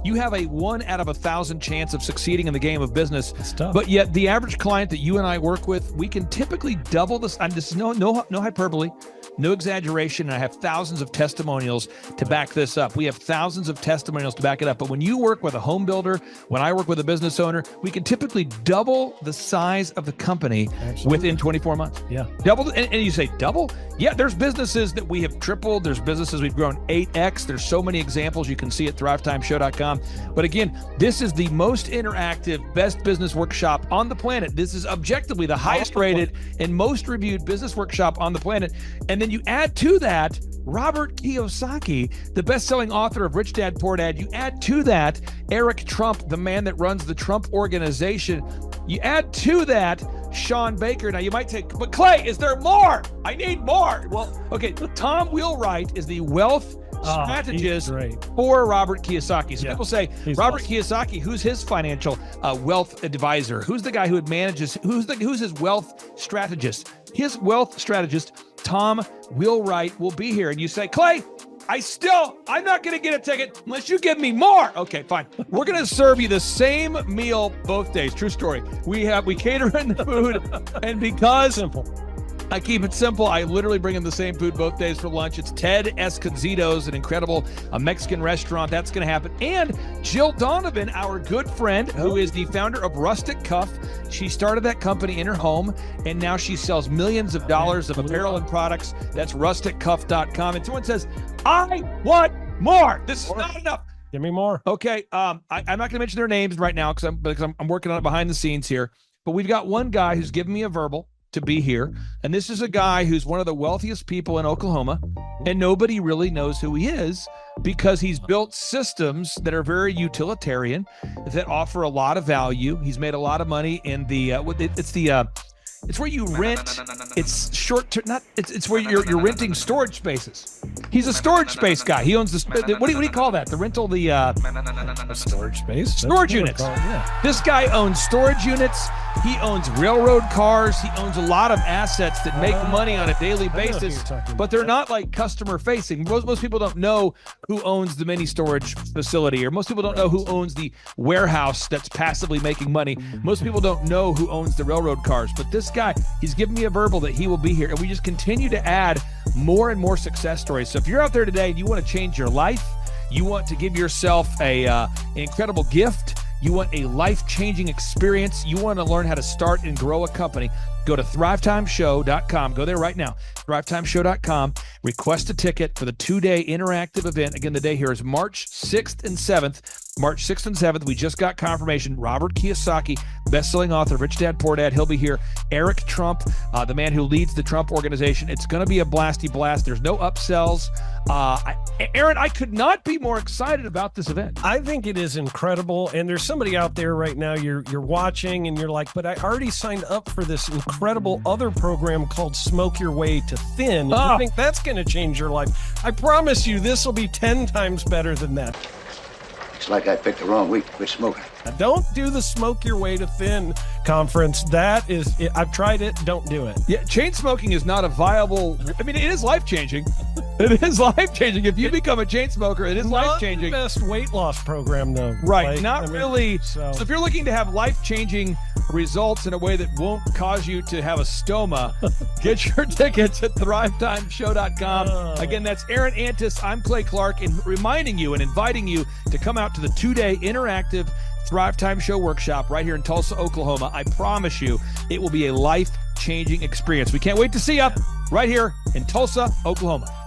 you have a 1 out of 1,000 chance of succeeding in the game of business. But yet the average client that you and I work with, we can typically double this. And this is no hyperbole, no exaggeration. And I have thousands of testimonials to back this up. We have thousands of testimonials to back it up. But when you work with a home builder, when I work with a business owner, we can typically double the size of the company within 24 months. Yeah. Double. And you say double? Yeah, there's businesses that we have tripled. There's businesses we've grown 8x. There's so many examples you can see at thrivetimeshow.com. But again, this is the most interactive, best business workshop on the planet. This is objectively the highest rated and most reviewed business workshop on the planet. And then you add to that Robert Kiyosaki, the best-selling author of Rich Dad, Poor Dad. You add to that Eric Trump, the man that runs the Trump Organization. You add to that Sean Baker. Now you might say, but Clay, is there more? I need more. Well, okay, Tom Wheelwright is the wealth strategist for Robert Kiyosaki. So people say, Robert Kiyosaki, who's his financial wealth advisor? Who's the guy who manages, who's his wealth strategist? His wealth strategist, Tom Wheelwright, will be here. And you say, Clay, I'm not going to get a ticket unless you give me more. Okay, fine. We're going to serve you the same meal both days. True story. We cater in the food, and because I keep it simple, I literally bring in the same food both days for lunch. It's Ted Escondido's, an incredible Mexican restaurant. That's going to happen. And Jill Donovan, our good friend, who is the founder of Rustic Cuff. She started that company in her home, and now she sells millions of dollars of apparel and products. That's rusticcuff.com. And someone says, I want more. This is not enough. Give me more. Okay. I'm not going to mention their names right now because I'm working on it behind the scenes here. But we've got one guy who's given me a verbal to be here. And this is a guy who's one of the wealthiest people in Oklahoma, and nobody really knows who he is because he's built systems that are very utilitarian, that offer a lot of value. He's made a lot of money in it's where you rent. It's short term. It's where you're renting storage spaces. He's a storage space guy. He owns what do you call that? The rental, storage space, storage units. This guy owns storage units. He owns railroad cars. He owns a lot of assets that make money on a daily basis, but they're not like customer facing. Most people don't know who owns the mini storage facility, or most people don't know who owns the warehouse that's passively making money. Most people don't know who owns the railroad cars, but this guy, he's given me a verbal that he will be here, and we just continue to add more and more success stories. So if you're out there today and you want to change your life, you want to give yourself an incredible gift, you want a life-changing experience, you want to learn how to start and grow a company, go to thrivetimeshow.com. Go there right now, thrivetimeshow.com. Request a ticket for the 2-day interactive event. Again, the day here is March 6th and 7th. March 6th and 7th. We just got confirmation. Robert Kiyosaki, best-selling author, Rich Dad, Poor Dad. He'll be here. Eric Trump, the man who leads the Trump organization. It's going to be a blasty blast. There's no upsells. Aaron, I could not be more excited about this event. I think it is incredible. And there's somebody out there right now, you're watching and you're like, but I already signed up for this incredible other program called Smoke Your Way to Thin. I think that's going to change your life. I promise you, this will be 10 times better than that. Looks like I picked the wrong week to quit smoking. Now, don't do the Smoke Your Way to Thin conference. That is, I've tried it. Don't do it. Yeah, chain smoking is not a viable. I mean, it is life-changing. It is life-changing. If you become a chain smoker, it is life-changing. Not the best weight loss program, though. Right, really. So if you're looking to have life-changing results in a way that won't cause you to have a stoma, get your tickets at thrivetimeshow.com. Again, that's Aaron Antis. I'm Clay Clark, and reminding you and inviting you to come out to the 2-day interactive Thrive Time Show workshop right here in Tulsa, Oklahoma. I promise you, it will be a life-changing experience. We can't wait to see you right here in Tulsa, Oklahoma.